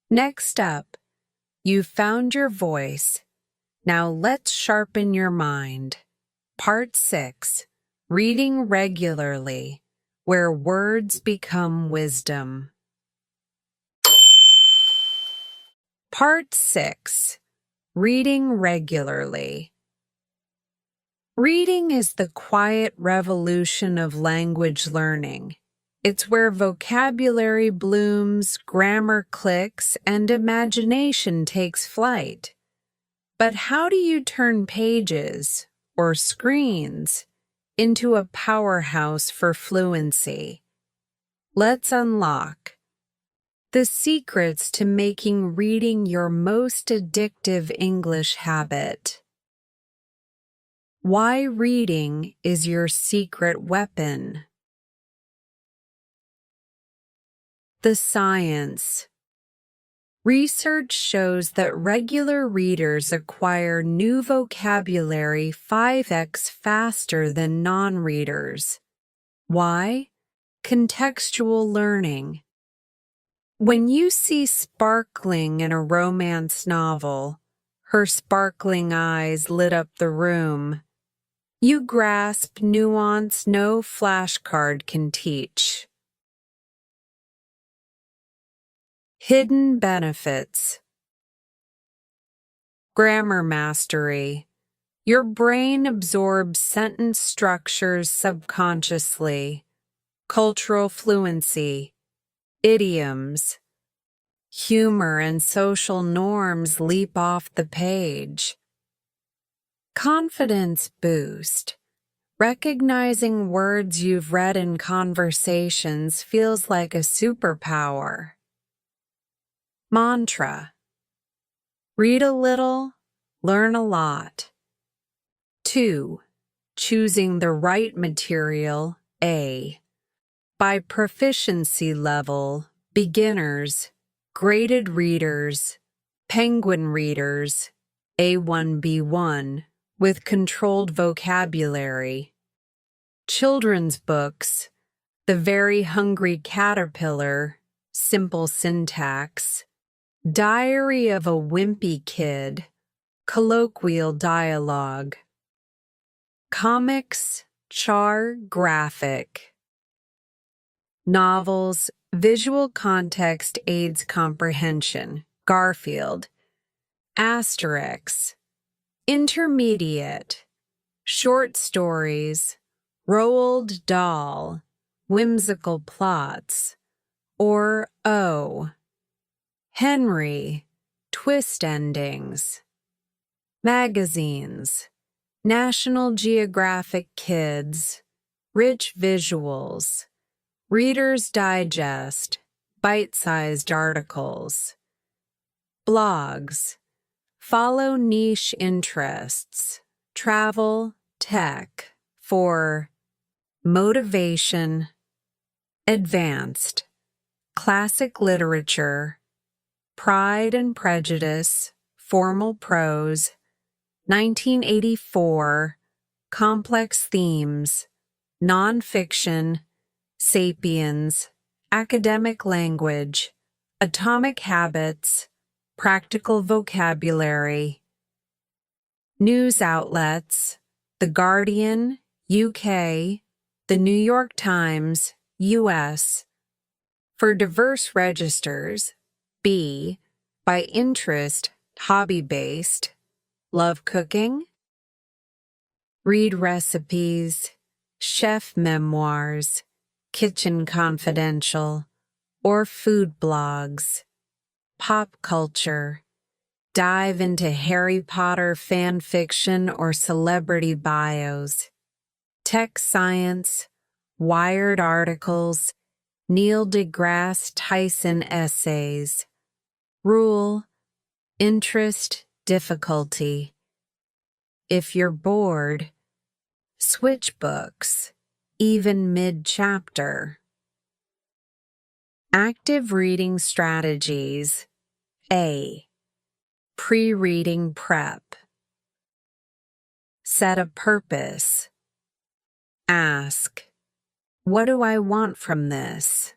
Next up, you've found your voice. Now let's sharpen your mind. Part 6, Reading Regularly, where words become wisdom. Part 6, Reading Regularly. Reading is the quiet revolution of language learning. It's where vocabulary blooms, grammar clicks, and imagination takes flight. But how do you turn pages, or screens, into a powerhouse for fluency? Let's unlock the secrets to making reading your most addictive English habit. Why reading is your secret weapon. The science. Research shows that regular readers acquire new vocabulary 5x faster than non-readers. Why? Contextual learning. When you see sparkling in a romance novel, her sparkling eyes lit up the room, you grasp nuance no flashcard can teach. Hidden benefits. Grammar mastery. Your brain absorbs sentence structures subconsciously. Cultural fluency. Idioms. Humor and social norms leap off the page. Confidence boost. Recognizing words you've read in conversations feels like a superpower. Mantra. Read a little, learn a lot. 2. Choosing the right material, A. By proficiency level, beginners, graded readers, penguin readers, A1-B1, with controlled vocabulary. Children's books, The Very Hungry Caterpillar, simple syntax. Diary of a Wimpy Kid, colloquial dialogue. Comics, char graphic. Novels, visual context aids comprehension, Garfield. Asterix. Intermediate. Short stories, Roald Dahl, whimsical plots. Or O. Henry, twist endings. Magazines, National Geographic Kids, rich visuals. Reader's Digest, bite-sized articles. Blogs, follow niche interests. Travel, tech, for motivation. Advanced, classic literature. Pride and Prejudice, formal prose. 1984, complex themes. Nonfiction. Sapiens, academic language. Atomic habits, practical vocabulary. News outlets, The Guardian, UK, The New York Times, US. For diverse registers, B. By interest, hobby-based. Love cooking? Read recipes, chef memoirs, Kitchen Confidential, or food blogs. Pop culture. Dive into Harry Potter fan fiction or celebrity bios. Tech science, Wired articles, Neil deGrasse Tyson essays. Rule, interest, difficulty. If you're bored, switch books, even mid-chapter. Active reading strategies. A. Pre-reading prep. Set a purpose. Ask, what do I want from this?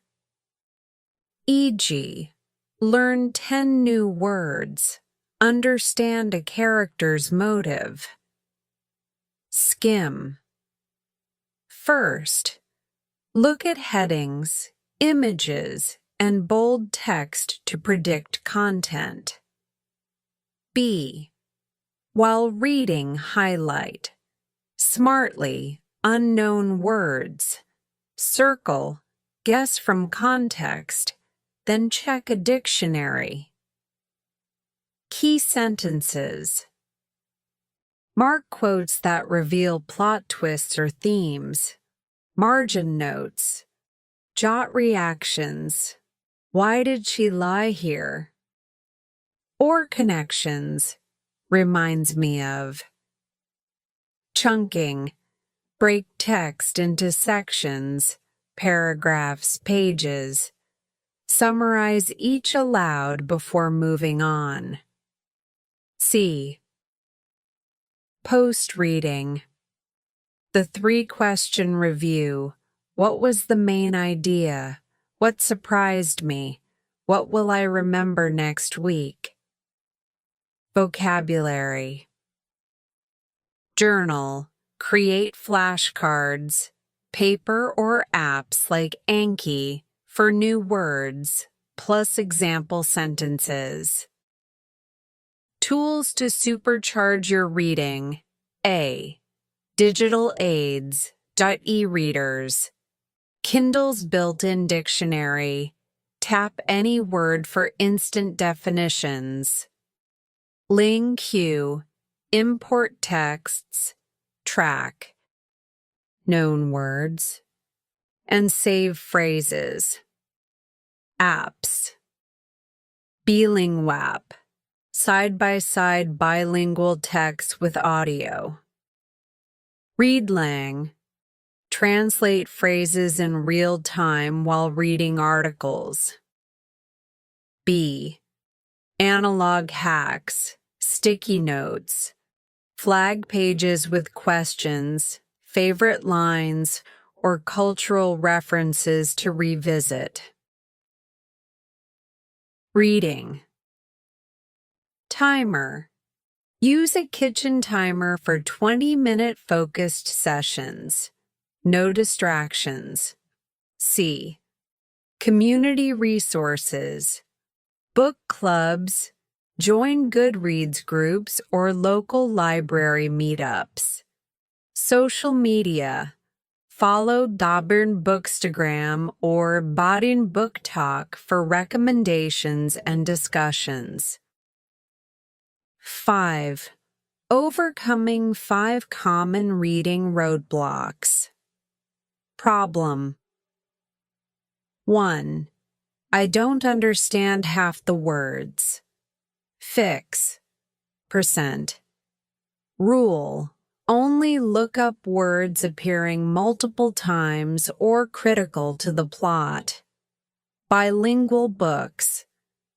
E.g., learn 10 new words. Understand a character's motive. Skim. First, look at headings, images, and bold text to predict content. B. While reading, highlight. Smartly, unknown words. Circle, guess from context, then check a dictionary. Key sentences. Mark quotes that reveal plot twists or themes. Margin notes. Jot reactions. Why did she lie here? Or connections. Reminds me of. Chunking. Break text into sections, paragraphs, pages. Summarize each aloud before moving on. C. Post-reading. The 3-question review. What was the main idea? What surprised me? What will I remember next week? Vocabulary. Journal. Create flashcards, paper or apps like Anki for new words, plus example sentences. Tools to supercharge your reading. A. Digital aids, e-readers. Kindle's built-in dictionary. Tap any word for instant definitions. Ling Q. Import texts. Track known words and save phrases. Apps. Bilingwap. Side-by-side bilingual text with audio. Readlang. Translate phrases in real time while reading articles. B. Analog hacks, sticky notes, flag pages with questions, favorite lines, or cultural references to revisit. Reading. Timer. Use a kitchen timer for 20-minute focused sessions. No distractions. C. Community resources. Book clubs. Join Goodreads groups or local library meetups. Social media. Follow Dobern Bookstagram or Baden Book Talk for recommendations and discussions. 5. Overcoming 5 common reading roadblocks. Problem. 1. I don't understand half the words. Fix. Percent. Rule. Only look up words appearing multiple times or critical to the plot. Bilingual books.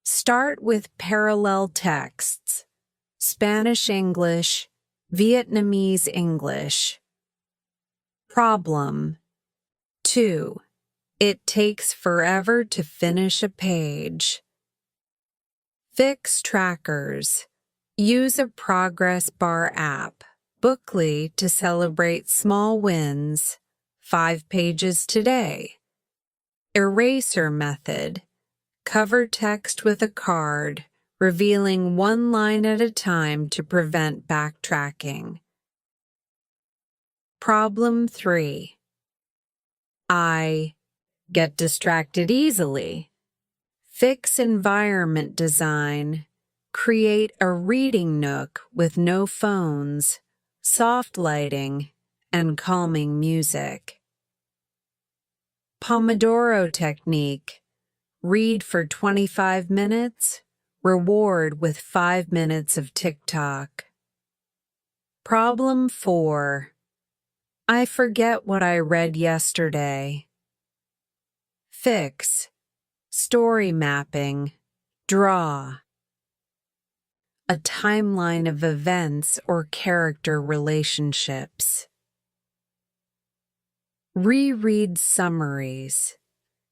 Start with parallel texts. Spanish-English, Vietnamese-English. Problem. 2. It takes forever to finish a page. Fix trackers. Use a progress bar app, Bookly, to celebrate small wins. 5 pages today. Eraser method. Cover text with a card, revealing 1 line at a time to prevent backtracking. Problem 3. I get distracted easily. Fix environment design. Create a reading nook with no phones, soft lighting, and calming music. Pomodoro technique. Read for 25 minutes. Reward with 5 minutes of TikTok. Problem 4. I forget what I read yesterday. Fix. Story mapping. Draw. A timeline of events or character relationships. Reread summaries.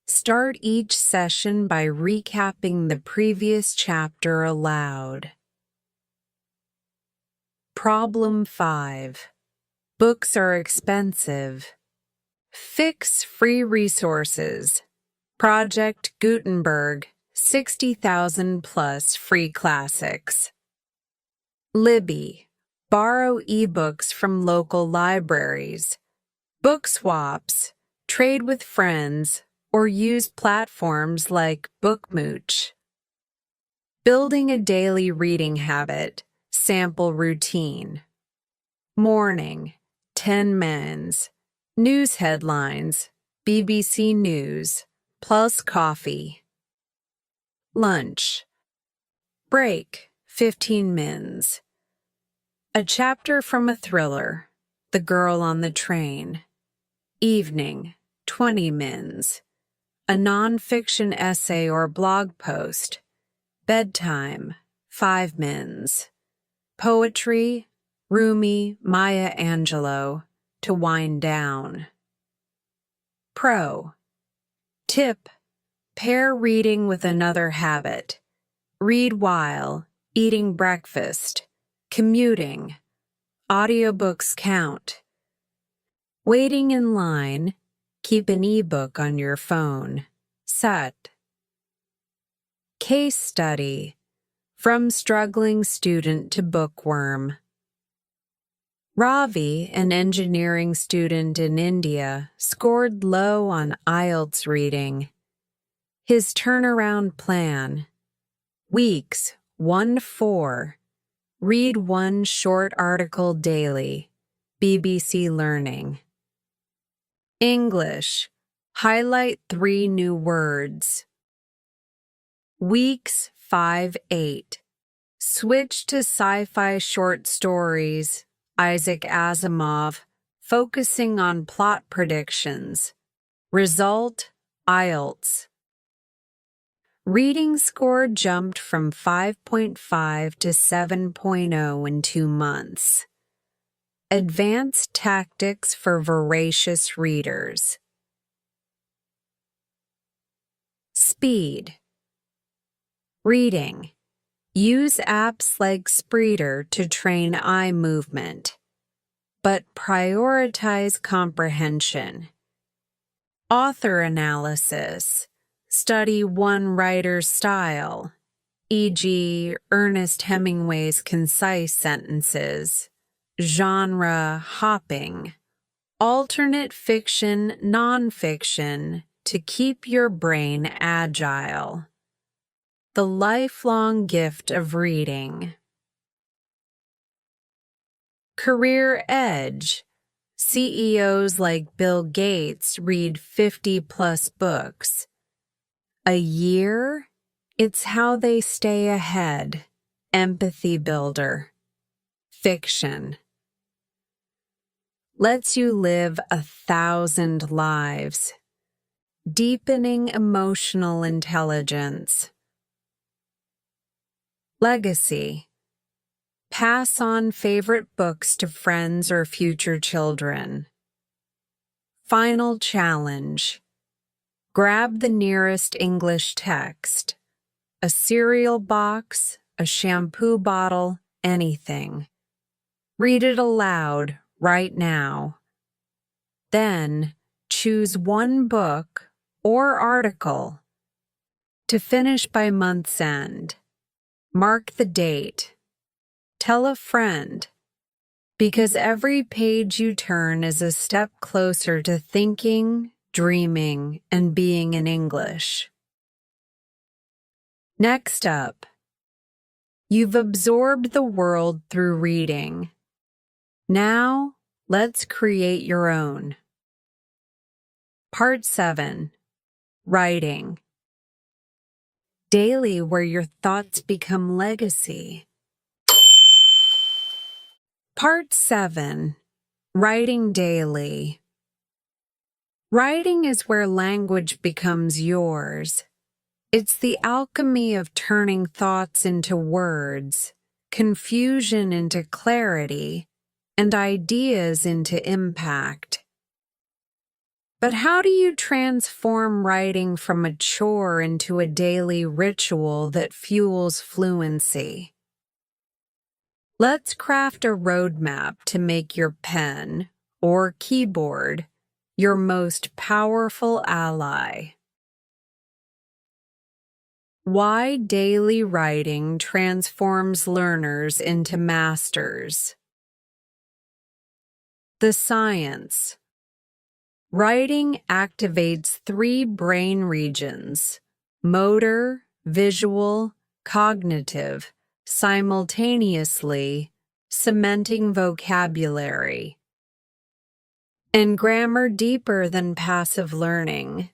Start each session by recapping the previous chapter aloud. Problem 5. Books are expensive. Fix free resources. Project Gutenberg, 60,000 plus free classics. Libby. Borrow ebooks from local libraries. Book swaps. Trade with friends, or use platforms like Bookmooch. Building a daily reading habit. Sample routine. Morning. 10 mins. News headlines. BBC News. Plus coffee. Lunch. Break. 15 mins. A chapter from a thriller. The Girl on the Train. Evening. 20 mins. a nonfiction essay or blog post. Bedtime, 5 mins. Poetry, Rumi, Maya Angelou, to wind down. Pro. Tip: pair reading with another habit. Read while eating breakfast, commuting. Audiobooks count. Waiting in line, keep an ebook on your phone. Set. Case study: from struggling student to bookworm. Ravi, an engineering student in India, scored low on IELTS reading. His turnaround plan: weeks 1 to 4. Read 1 short article daily. BBC Learning. English. Highlight 3 new words. Weeks 5-8. Switch to sci-fi short stories. Isaac Asimov, focusing on plot predictions. Result: IELTS. Reading score jumped from 5.5 to 7.0 in 2 months. Advanced tactics for voracious readers. Speed. Reading. Use apps like Spreeder to train eye movement, but prioritize comprehension. Author analysis. Study one writer's style, e.g., Ernest Hemingway's concise sentences. Genre hopping. Alternate fiction, nonfiction to keep your brain agile. The lifelong gift of reading. Career edge. CEOs like Bill Gates read 50-plus books. A year? It's how they stay ahead. Empathy builder. Fiction. Lets you live 1,000 lives. Deepening emotional intelligence. Legacy. Pass on favorite books to friends or future children. Final challenge. Grab the nearest English text. A cereal box, a shampoo bottle, anything. Read it aloud right now. Then choose 1 book or article to finish by month's end. Mark the date. Tell a friend, because every page you turn is a step closer to thinking, dreaming, and being in English. Next up, you've absorbed the world through reading. Now, let's create your own. Part 7. Writing. Daily, where your thoughts become legacy. Part 7. Writing daily. Writing is where language becomes yours. It's the alchemy of turning thoughts into words, confusion into clarity, and ideas into impact. But how do you transform writing from a chore into a daily ritual that fuels fluency? Let's craft a roadmap to make your pen or keyboard your most powerful ally. Why daily writing transforms learners into masters. The science. Writing activates 3 brain regions: motor, visual, cognitive, simultaneously, cementing vocabulary. And grammar deeper than passive learning.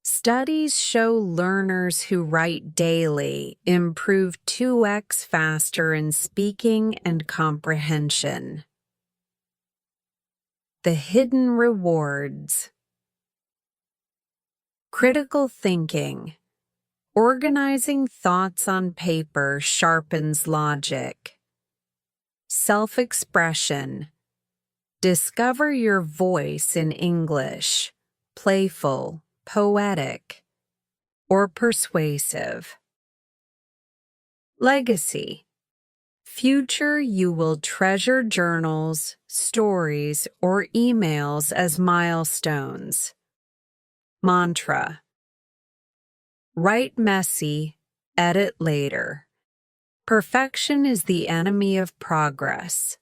Studies show learners who write daily improve 2x faster in speaking and comprehension. The hidden rewards. Critical thinking. Organizing thoughts on paper sharpens logic. Self-expression. Discover your voice in English, playful, poetic, or persuasive. Legacy. Future you will treasure journals, stories, or emails as milestones. Mantra. Write messy, edit later. Perfection is the enemy of progress.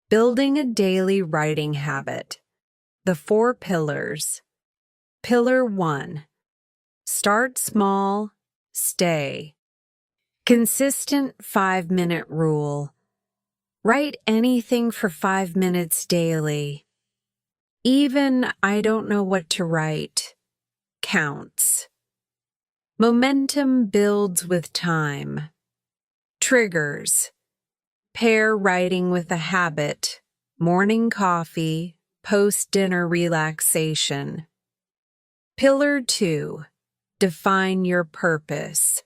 Building a daily writing habit. The 4 pillars. Pillar 1. Start small, stay. Consistent 5-minute rule. Write anything for 5 minutes daily. Even I don't know what to write counts. Momentum builds with time. Triggers. Pair writing with a habit, morning coffee, post-dinner relaxation. Pillar 2. Define your purpose.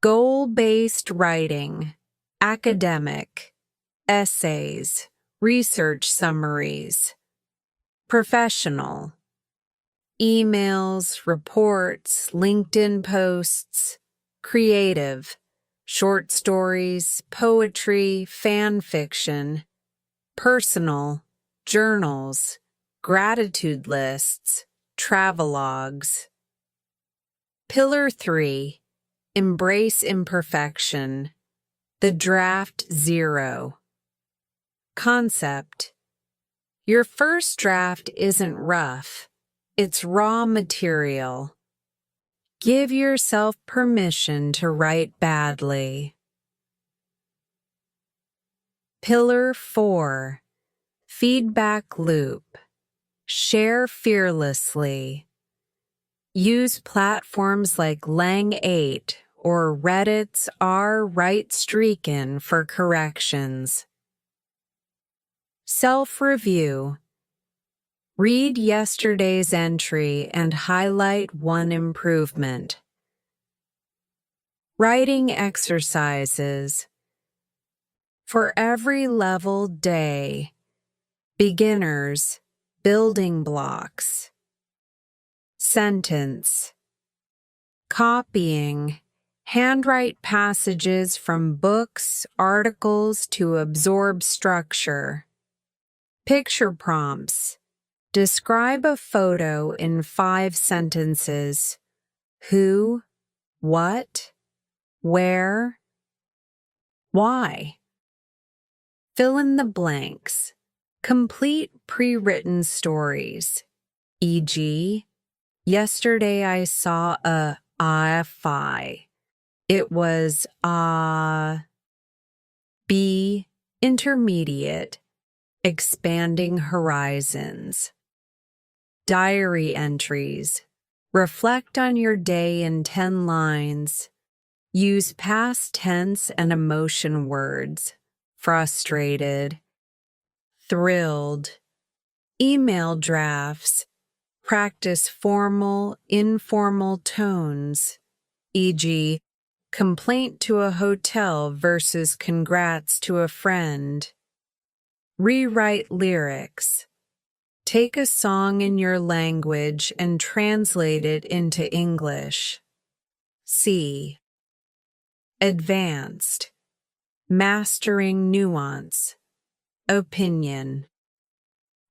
Goal-based writing, academic, essays, research summaries. Professional. Emails, reports, LinkedIn posts. Creative. Short stories, poetry, fan fiction. Personal. Journals, gratitude lists, travelogues. Pillar 3. Embrace imperfection. The draft 0. Concept. Your first draft isn't rough. It's raw material. Give yourself permission to write badly. Pillar 4. Feedback loop. Share fearlessly. Use platforms like Lang 8 or Reddit's r/write-streakin for corrections. Self-review. Read yesterday's entry and highlight one improvement. Writing exercises. For every level day. Beginners, building blocks. Sentence. Copying. Handwrite passages from books, articles to absorb structure. Picture prompts. Describe a photo in 5 sentences. Who, what, where, why. Fill in the blanks. Complete pre-written stories. E.g., yesterday I saw a fi. It was B. Intermediate. Expanding horizons. Diary entries. Reflect on your day in 10 lines. Use past tense and emotion words. Frustrated. Thrilled. Email drafts. Practice formal, informal tones. E.g., complaint to a hotel versus congrats to a friend. Rewrite lyrics. Take a song in your language and translate it into English. C. Advanced. Mastering nuance. Opinion.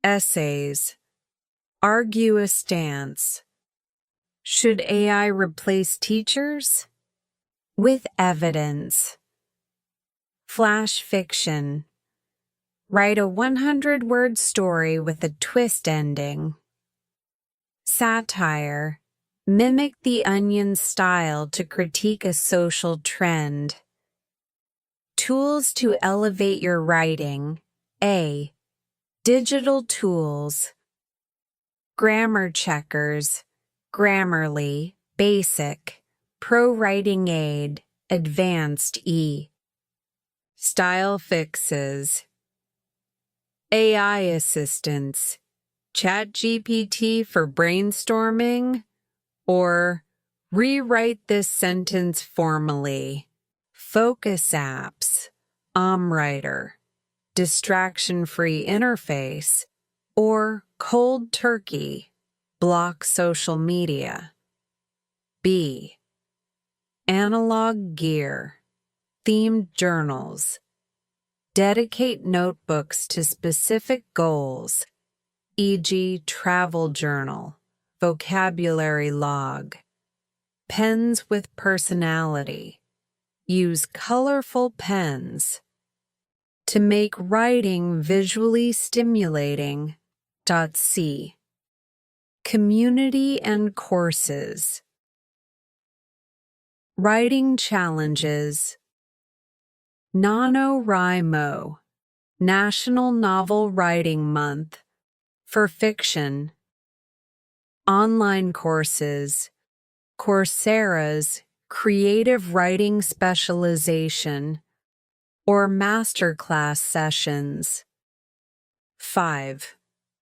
Essays. Argue a stance. Should AI replace teachers? With evidence. Flash fiction. Write a 100-word story with a twist ending. Satire. Mimic the Onion's style to critique a social trend. Tools to elevate your writing. A. Digital tools. Grammar checkers. Grammarly. Basic. Pro Writing Aid. Advanced E. Style fixes. AI assistants. ChatGPT for brainstorming, or rewrite this sentence formally. Focus apps, OmWriter, distraction-free interface, or cold turkey, block social media. B. Analog gear, themed journals. Dedicate notebooks to specific goals, e.g. travel journal, vocabulary log. Pens with personality. Use colorful pens. To make writing visually stimulating. C. Community and courses. Writing challenges. NaNoWriMo, National Novel Writing Month, for fiction. Online courses. Coursera's Creative Writing Specialization, or Masterclass sessions. 5.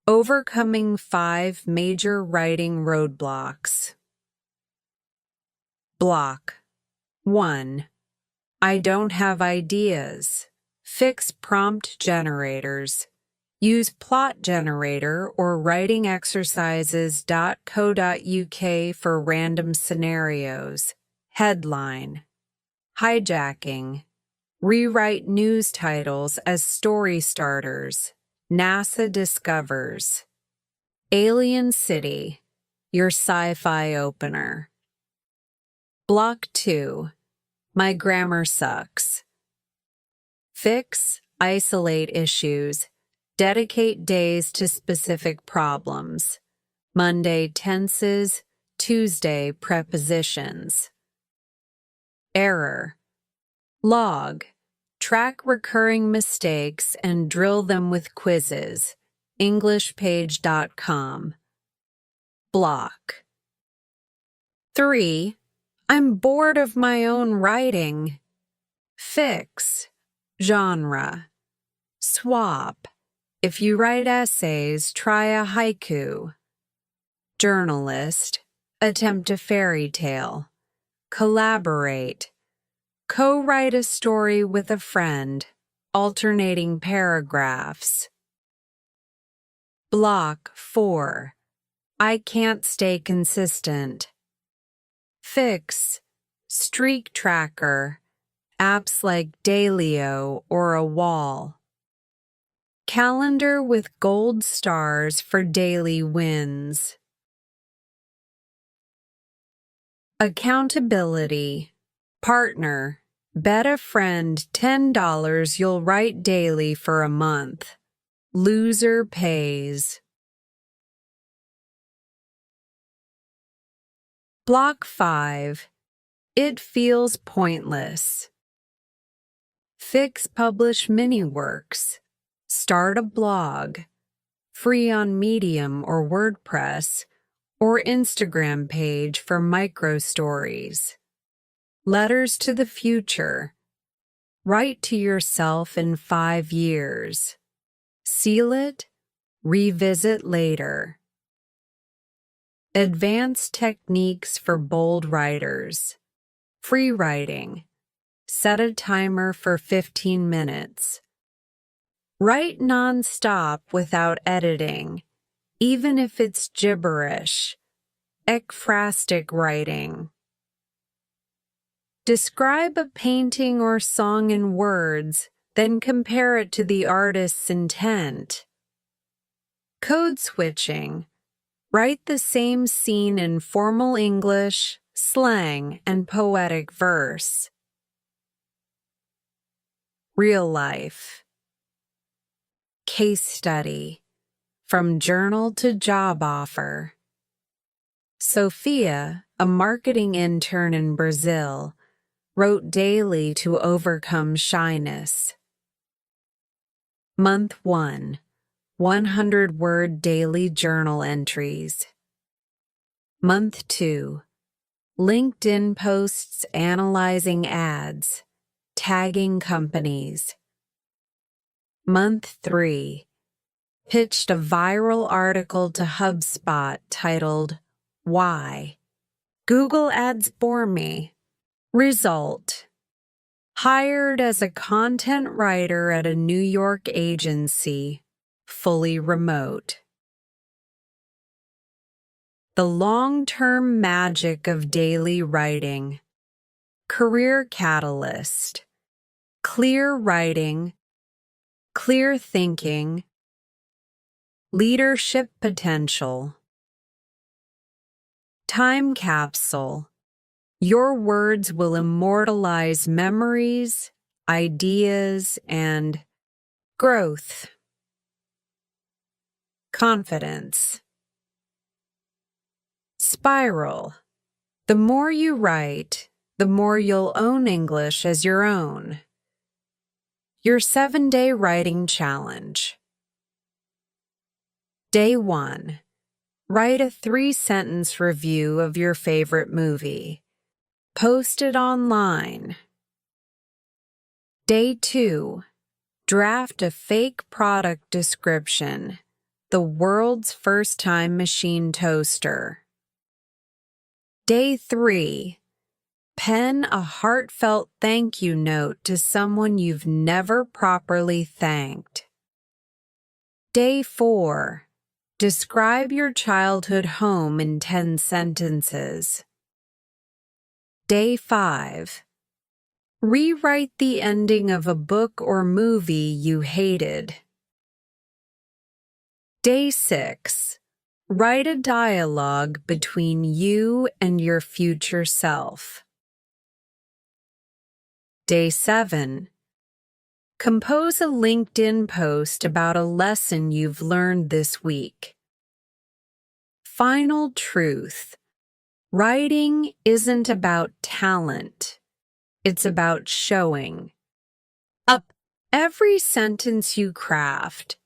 Overcoming 5 major writing roadblocks. Block 1. I don't have ideas. Fix prompt generators. Use plot generator or writingexercises.co.uk for random scenarios. Headline. Hijacking. Rewrite news titles as story starters. NASA discovers. Alien City, your sci-fi opener. Block 2. My grammar sucks. Fix, isolate issues. Dedicate days to specific problems. Monday tenses, Tuesday prepositions. Error. Log. Track recurring mistakes and drill them with quizzes. EnglishPage.com. Block. 3. I'm bored of my own writing. Fix. Genre. Swap. If you write essays, try a haiku. Journalist. Attempt a fairy tale. Collaborate. Co-write a story with a friend, alternating paragraphs. Block 4. I can't stay consistent. Fix. Streak tracker. Apps like Dailyo or a wall. Calendar with gold stars for daily wins. Accountability. Partner. Bet a friend $10 you'll write daily for a month. Loser pays. Block 5. It feels pointless. Fix publish mini-works. Start a blog. Free on Medium or WordPress, or Instagram page for micro-stories. Letters to the future. Write to yourself in 5 years. Seal it, revisit later. Advanced techniques for bold writers. Free writing. Set a timer for 15 minutes. Write non-stop without editing, even if it's gibberish. Ekphrastic writing. Describe a painting or song in words, then compare it to the artist's intent. Code switching. Write the same scene in formal English, slang, and poetic verse. Real life. Case study. From journal to job offer. Sophia, a marketing intern in Brazil, wrote daily to overcome shyness. Month 1. 100-word daily journal entries. Month 2. LinkedIn posts analyzing ads, tagging companies. Month 3. pitched a viral article to HubSpot titled, "Why? Google Ads for Me." Result: hired as a content writer at a New York agency, fully remote. The long-term magic of daily writing. Career catalyst. Clear writing. Clear thinking. Leadership potential. Time capsule. Your words will immortalize memories, ideas, and growth. Confidence. Spiral. The more you write, the more you'll own English as your own. Your 7-day writing challenge. Day 1. Write a 3-sentence review of your favorite movie. Post it online. Day 2. Draft a fake product description. The world's first time machine toaster. Day 3. Pen a heartfelt thank you note to someone you've never properly thanked. Day 4. Describe your childhood home in 10 sentences. Day 5. Rewrite the ending of a book or movie you hated. Day 6. Write a dialogue between you and your future self. Day 7. Compose a LinkedIn post about a lesson you've learned this week. Final truth. Writing isn't about talent. It's about showing up. Every sentence you craft,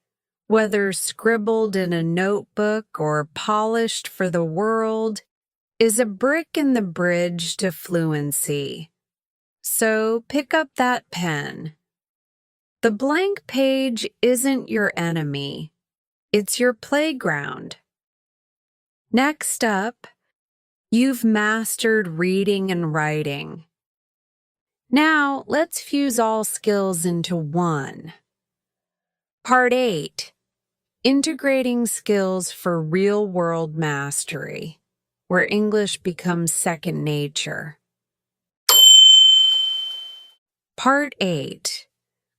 whether scribbled in a notebook or polished for the world, is a brick in the bridge to fluency. So pick up that pen. The blank page isn't your enemy. It's your playground. Next up, you've mastered reading and writing. Now, let's fuse all skills into one. Part 8. Integrating skills for real-world mastery, where English becomes second nature. Part 8.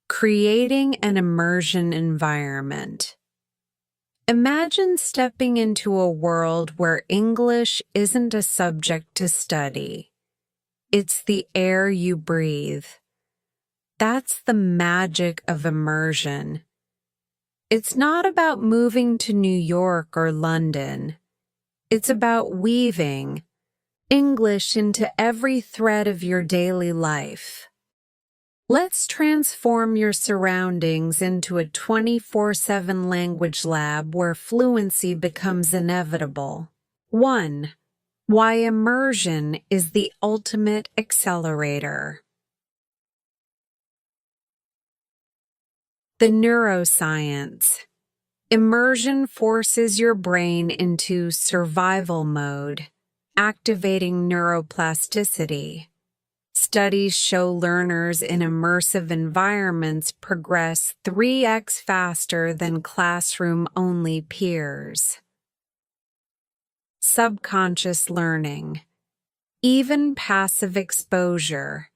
Creating an immersion environment. Imagine stepping into a world where English isn't a subject to study. It's the air you breathe. That's the magic of immersion. It's not about moving to New York or London. It's about weaving English into every thread of your daily life. Let's transform your surroundings into a 24/7 language lab where fluency becomes inevitable. 1. Why immersion is the ultimate accelerator. The neuroscience. Immersion forces your brain into survival mode, activating neuroplasticity. Studies show learners in immersive environments progress 3x faster than classroom-only peers. Subconscious learning. Even passive exposure,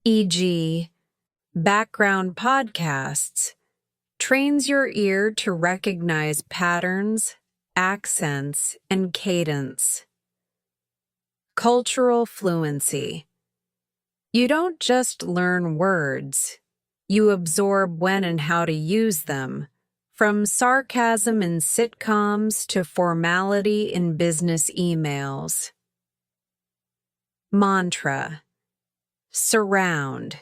e.g., background podcasts, trains your ear to recognize patterns, accents, and cadence. Cultural fluency. You don't just learn words, you absorb when and how to use them, from sarcasm in sitcoms to formality in business emails. Mantra. Surround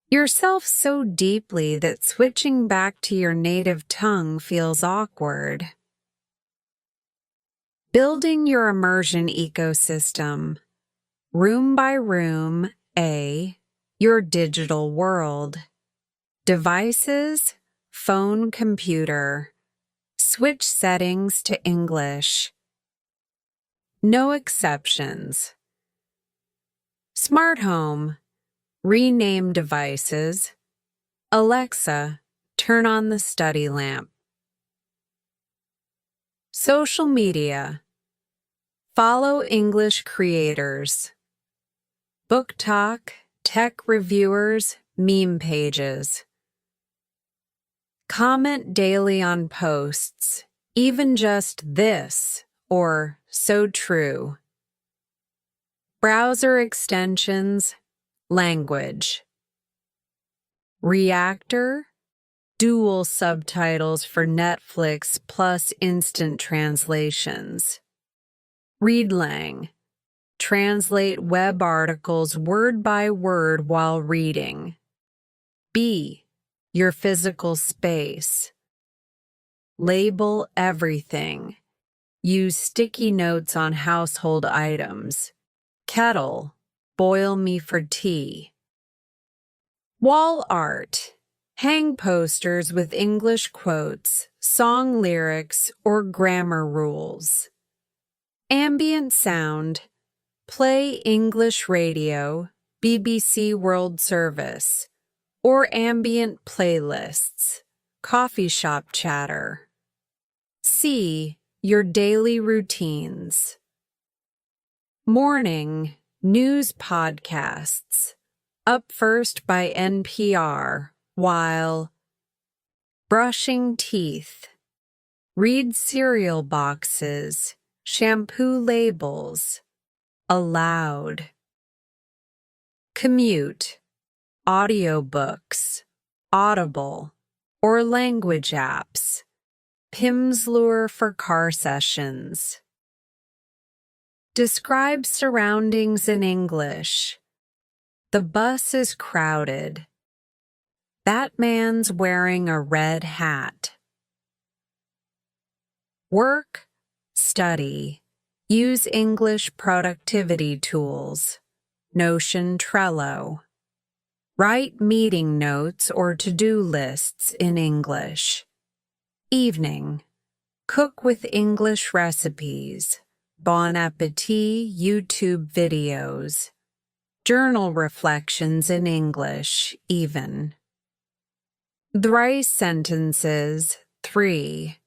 yourself so deeply that switching back to your native tongue feels awkward. Building your immersion ecosystem. Room by room, your digital world. Devices, phone, computer. Switch settings to English. No exceptions. Smart home. Rename devices. Alexa, turn on the study lamp. Social media. Follow English creators. Book talk, tech reviewers, meme pages. Comment daily on posts, even just this or so true. Browser extensions, language. Reactor, dual subtitles for Netflix plus instant translations. Readlang, translate web articles word by word while reading. B, your physical space. Label everything. Use sticky notes on household items. Kettle, boil me for tea. Wall art. Hang posters with English quotes, song lyrics, or grammar rules. Ambient sound. Play English radio, BBC World Service, or ambient playlists, coffee shop chatter. C, your daily routines. Morning, news podcasts. Up First by NPR, while brushing teeth. Read cereal boxes, shampoo labels. Aloud. Commute. Audiobooks, Audible, or language apps. Pimsleur for car sessions. Describe surroundings in English. The bus is crowded. That man's wearing a red hat. Work, study. Use English productivity tools. Notion, Trello. Write meeting notes or to-do lists in English. Evening. Cook with English recipes. Bon appetit YouTube videos. Journal reflections in English, even. Thrice sentences, 3.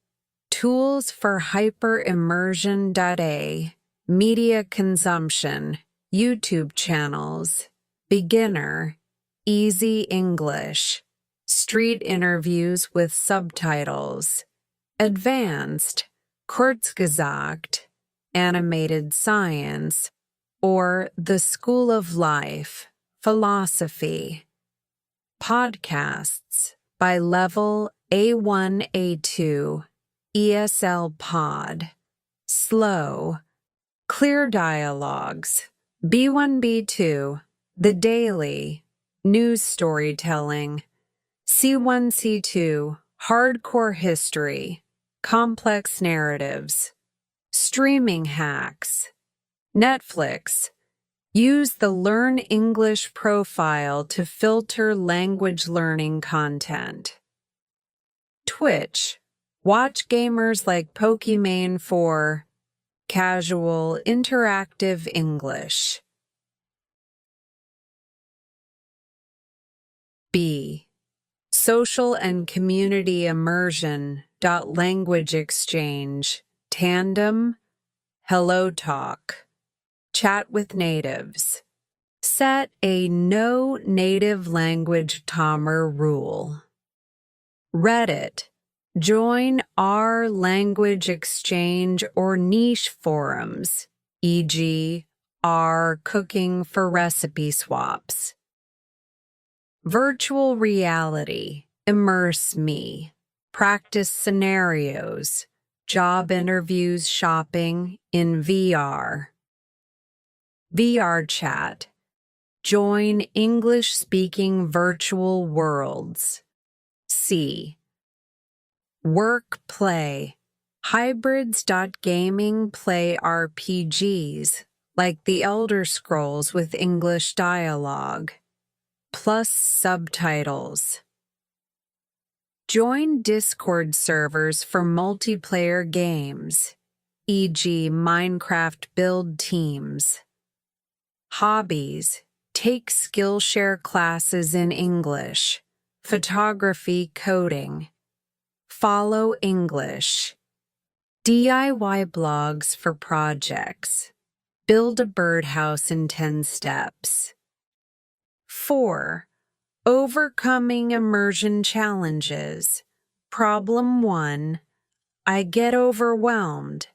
Tools for hyper-immersion.a. Media consumption, YouTube channels. Beginner, easy English. Street interviews with subtitles. Advanced, Kurzgesagt, animated science, or the School of Life, philosophy. Podcasts by Level A1, A2, ESL Pod. Slow, clear dialogues, B1, B2, The Daily, news storytelling, C1, C2, hardcore history, complex narratives, streaming hacks, Netflix. Use the Learn English profile to filter language learning content. Twitch. Watch gamers like Pokimane for casual, interactive English. B. Social and community immersion. Language exchange. Tandem. Hello Talk. Chat with natives. Set a no native language timer rule. Reddit. Join our language exchange or niche forums, e.g., R cooking for recipe swaps. Virtual reality. Immerse me. Practice scenarios. Job interviews, shopping in VR. VR chat. Join English-speaking virtual worlds. C. Work play. Hybrids.gaming play RPGs like The Elder Scrolls with English dialogue, plus subtitles. Join Discord servers for multiplayer games, e.g. Minecraft build teams. Hobbies. Take Skillshare classes in English, photography, coding. Follow English. DIY blogs for projects. Build a birdhouse in 10 steps. 4. Overcoming immersion challenges. Problem 1. I get overwhelmed.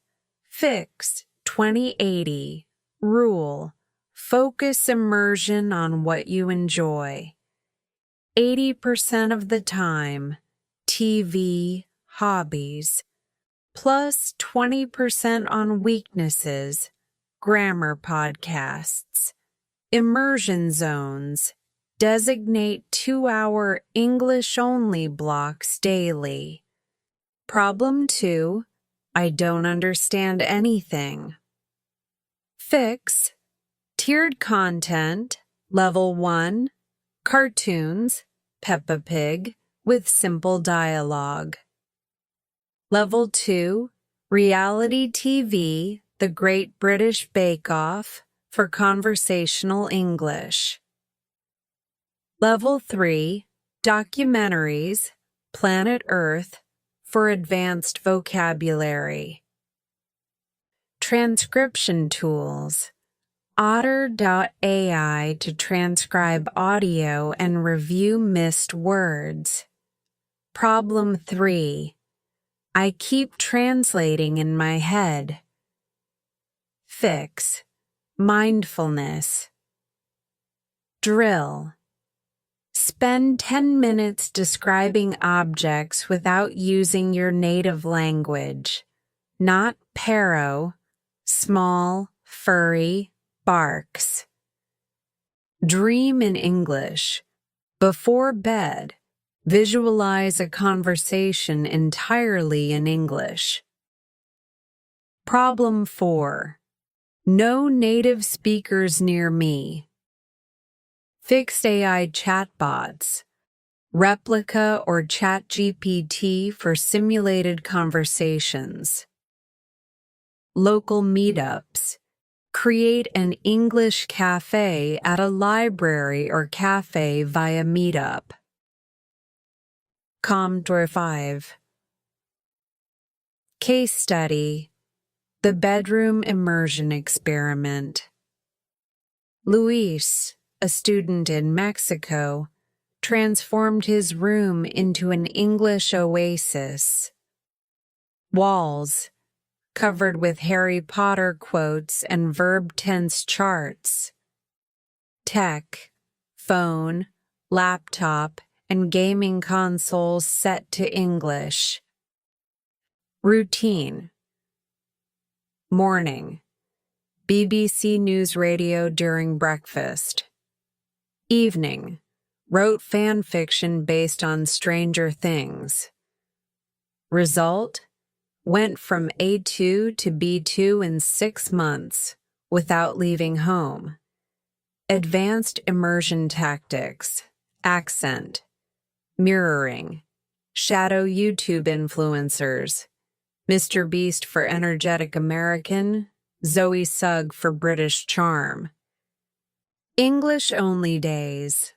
Fix 20/80. Rule. Focus immersion on what you enjoy. 80% of the time, TV, hobbies, plus 20% on weaknesses, grammar podcasts. Immersion zones. Designate 2-hour English-only blocks daily. Problem 2. I don't understand anything. Fix. Tiered content. Level 1. Cartoons, Peppa Pig, with simple dialogue. Level 2. Reality TV, The Great British Bake Off, for conversational English. Level 3. Documentaries, Planet Earth, for advanced vocabulary. Transcription tools. Otter.ai to transcribe audio and review missed words. Problem 3. I keep translating in my head. Fix. Mindfulness. Drill. Spend 10 minutes describing objects without using your native language. Not paro, small, furry, barks. Dream in English. Before bed, visualize a conversation entirely in English. Problem 4. No native speakers near me. Fixed AI chatbots. Replica or ChatGPT for simulated conversations. Local meetups. Create an English cafe at a library or cafe via Meetup. Commodore 5. Case study. The Bedroom Immersion Experiment. Luis, a student in Mexico, transformed his room into an English oasis. Walls, covered with Harry Potter quotes and verb tense charts. Tech, phone, laptop, and gaming consoles set to English. Routine. Morning. BBC News Radio during breakfast. Evening. Wrote fan fiction based on Stranger Things. Result? Went from A2 to B2 in 6 months without leaving home. Advanced immersion tactics, accent, mirroring, shadow YouTube influencers, Mr. Beast for energetic American, Zoe Sugg for British charm. English-only days.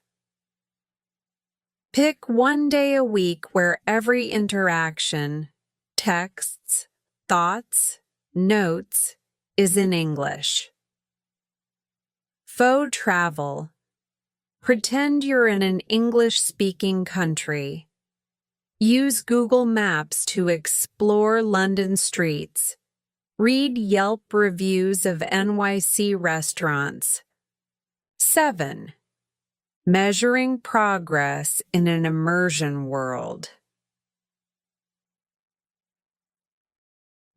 Pick one day a week where every interaction, texts, thoughts, notes, is in English. Faux travel. Pretend you're in an English-speaking country. Use Google Maps to explore London streets. Read Yelp reviews of NYC restaurants. 7. Measuring progress in an immersion world.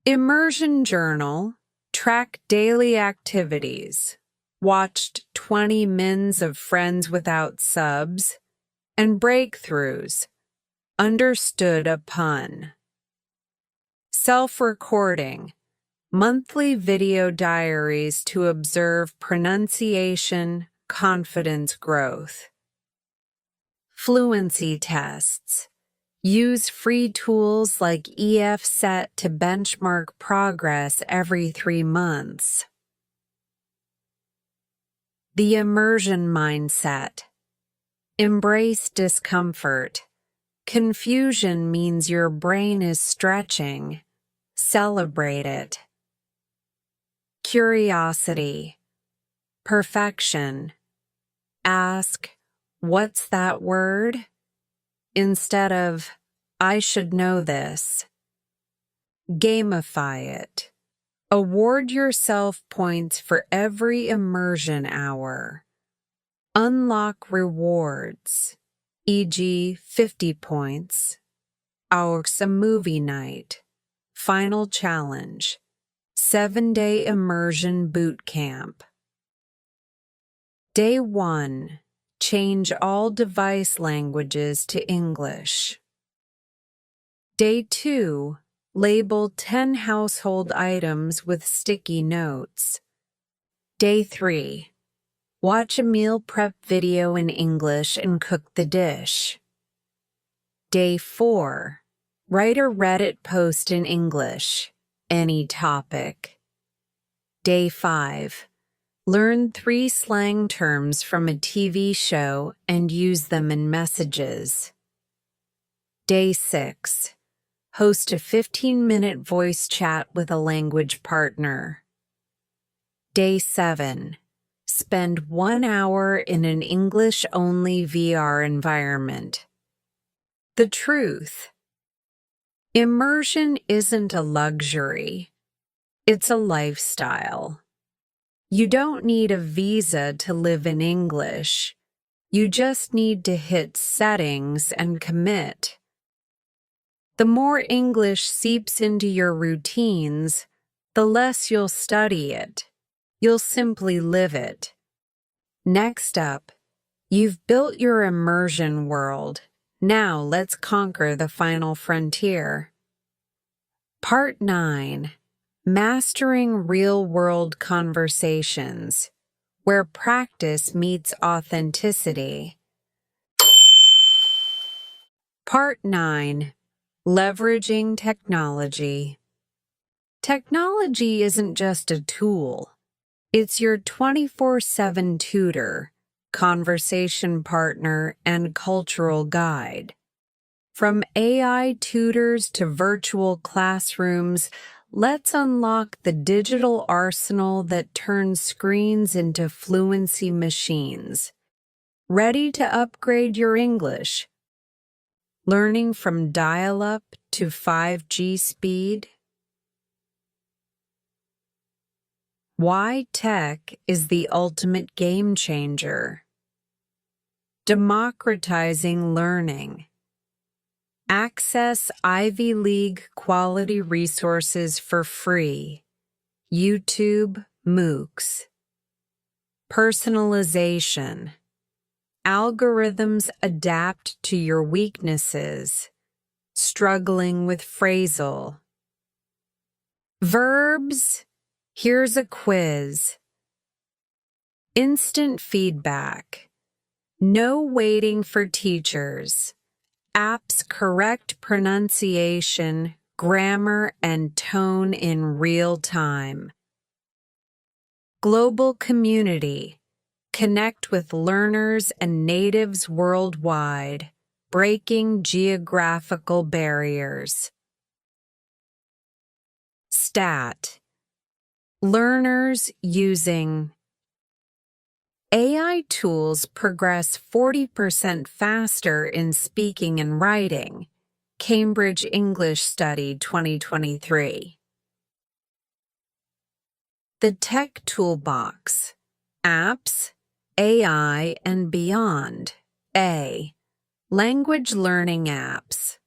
Immersion journal. Track daily activities. Watched 20 mins of Friends Without Subs. And breakthroughs. Understood a pun. Self-recording. Monthly video diaries to observe pronunciation, confidence growth. Fluency tests. Use free tools like EFSET to benchmark progress every 3 months. The immersion mindset. Embrace discomfort. Confusion means your brain is stretching. Celebrate it. Curiosity. Perfection. Ask, "What's that word?" instead of, "I should know this." Gamify it. Award yourself points for every immersion hour. Unlock rewards, e.g., 50 points. Hours a movie night. Final challenge. 7-day immersion boot camp. Day 1. Change all device languages to English. Day 2. Label 10 household items with sticky notes. Day 3. Watch a meal prep video in English and cook the dish. Day 4. Write a Reddit post in English, any topic. Day 5. Learn 3 slang terms from a TV show and use them in messages. Day 6. Host a 15-minute voice chat with a language partner. Day 7. Spend 1 hour in an English-only VR environment. The truth. Immersion isn't a luxury. It's a lifestyle. You don't need a visa to live in English. You just need to hit settings and commit. The more English seeps into your routines, the less you'll study it. You'll simply live it. Next up, you've built your immersion world. Now let's conquer the final frontier. Part 9. Mastering real-world conversations, where practice meets authenticity. Part 9. Leveraging technology. Technology isn't just a tool. It's your 24/7 tutor, conversation partner, and cultural guide. From AI tutors to virtual classrooms, let's unlock the digital arsenal that turns screens into fluency machines. Ready to upgrade your English? Learning from dial-up to 5G speed? Why tech is the ultimate game changer. Democratizing learning. Access Ivy League quality resources for free. YouTube, MOOCs. Personalization. Algorithms adapt to your weaknesses. Struggling with phrasal. Verbs. Here's a quiz. Instant feedback. No waiting for teachers. Apps correct pronunciation, grammar, and tone in real time. Global community. Connect with learners and natives worldwide, breaking geographical barriers. Stat. Learners using AI tools progress 40% faster in speaking and writing. Cambridge English Study 2023. The Tech Toolbox. Apps, AI, and beyond. A. Language learning apps.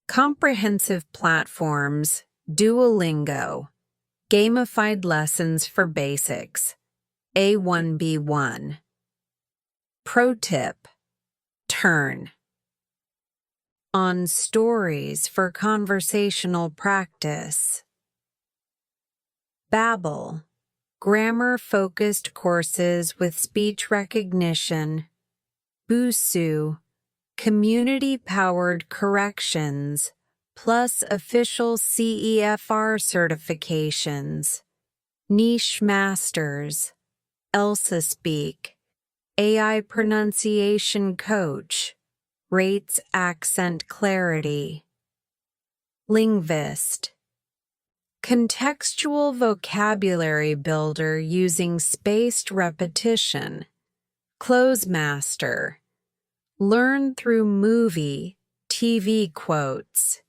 Comprehensive platforms, Duolingo. Gamified lessons for basics. A1B1. Pro tip. Turn on stories for conversational practice. Babbel. Grammar-focused courses with speech recognition. Busuu. community-powered corrections, plus official CEFR certifications, niche masters, Elsa Speak, AI pronunciation coach, rates accent clarity, Linguist, contextual vocabulary builder using spaced repetition, Closemaster, learn through movie, TV quotes,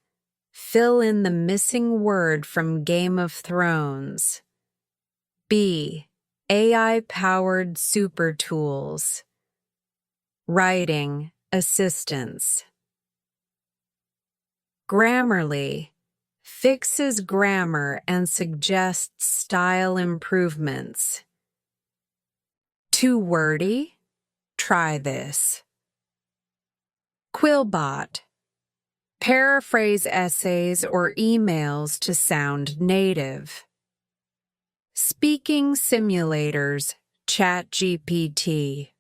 fill in the missing word from Game of Thrones. B. AI-powered super tools, writing assistance. Grammarly fixes grammar and suggests style improvements. Too wordy? Try this. Quillbot, paraphrase essays or emails to sound native. Speaking simulators, ChatGPT.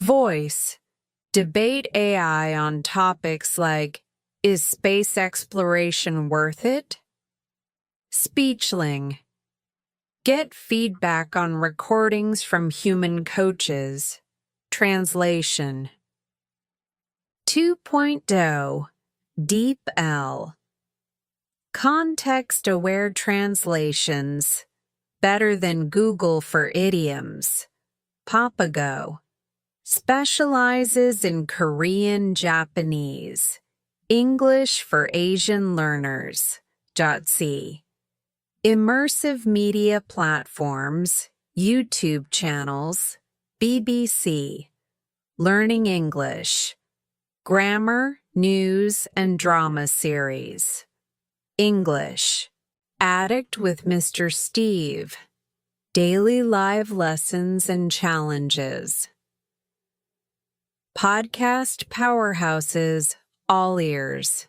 Voice, debate AI on topics like, is space exploration worth it? Speechling, get feedback on recordings from human coaches. Translation. 2.0 DeepL, context-aware translations, better than Google for idioms. Papago, specializes in Korean, Japanese, English for Asian learners. .c. Immersive media platforms, YouTube channels, BBC, Learning English, grammar, news, and drama series. English, Addict with Mr. Steve, daily live lessons and challenges. Podcast powerhouses, all ears.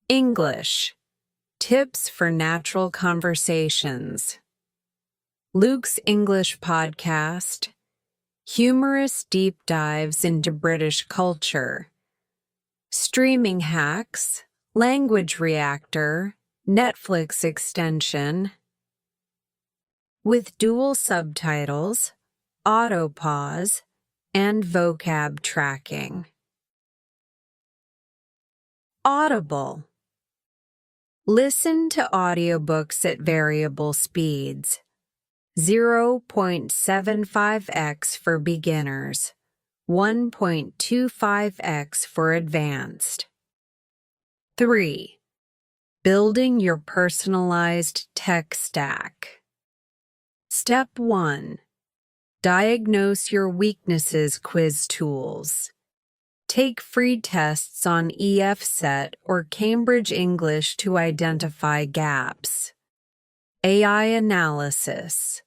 English, tips for natural conversations. Luke's English podcast, humorous deep dives into British culture. Streaming hacks, language reactor, Netflix extension. With dual subtitles, auto pause, and vocab tracking. Audible. Listen to audiobooks at variable speeds. 0.75x for beginners, 1.25x for advanced. 3. Building your personalized tech stack. Step 1. Diagnose your weaknesses quiz tools. Take free tests on EFSET or Cambridge English to identify gaps. AI analysis.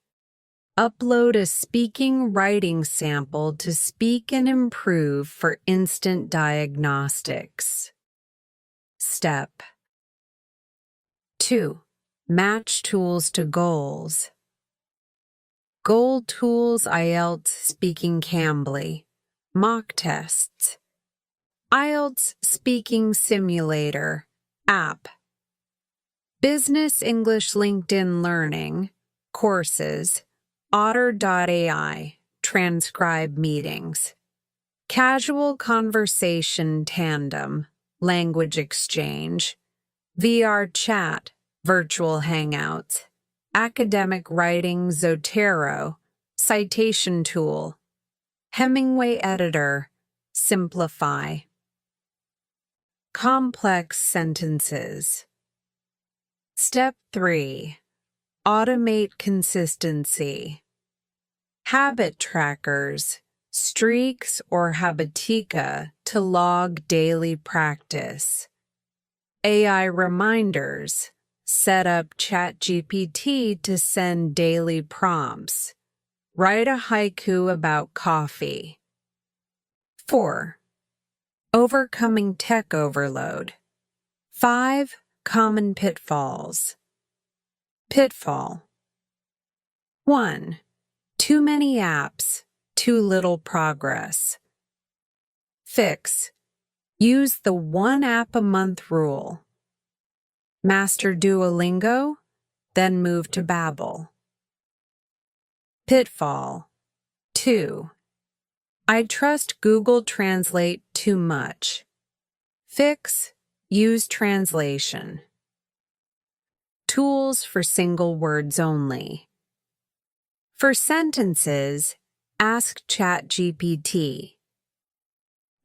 Upload a speaking-writing sample to Speak and Improve for instant diagnostics. Step 2. Match tools to goals. Goal tools IELTS Speaking Cambly. Mock tests. IELTS Speaking Simulator. App. Business English LinkedIn Learning. Courses. Otter.ai. Transcribe meetings. Casual Conversation Tandem. Language Exchange. VR Chat. Virtual Hangouts. Academic Writing Zotero. Citation Tool. Hemingway Editor. Simplify. Complex sentences. Step 3. Automate consistency. Habit trackers, streaks or Habitica to log daily practice. AI reminders. Set up ChatGPT to send daily prompts. Write a haiku about coffee. 4. Overcoming tech overload. 5 common pitfalls. Pitfall. 1. Too many apps, too little progress. Fix. Use the 1 app a month rule. Master Duolingo, then move to Babbel. Pitfall. 2. I trust Google Translate too much. Fix. Use translation. Tools for single words only. For sentences, ask ChatGPT.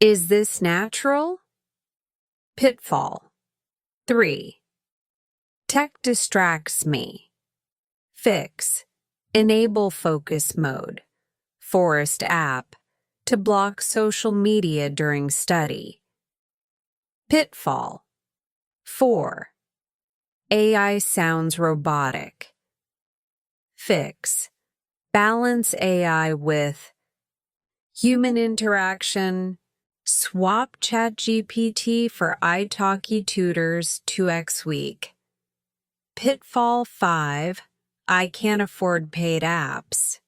Is this natural? Pitfall. 3. Tech distracts me. Fix. Enable focus mode. Forest app to block social media during study. Pitfall. 4. AI sounds robotic. Fix. Balance AI with human interaction. Swap ChatGPT for italki tutors 2x week. Pitfall 5. I can't afford paid apps.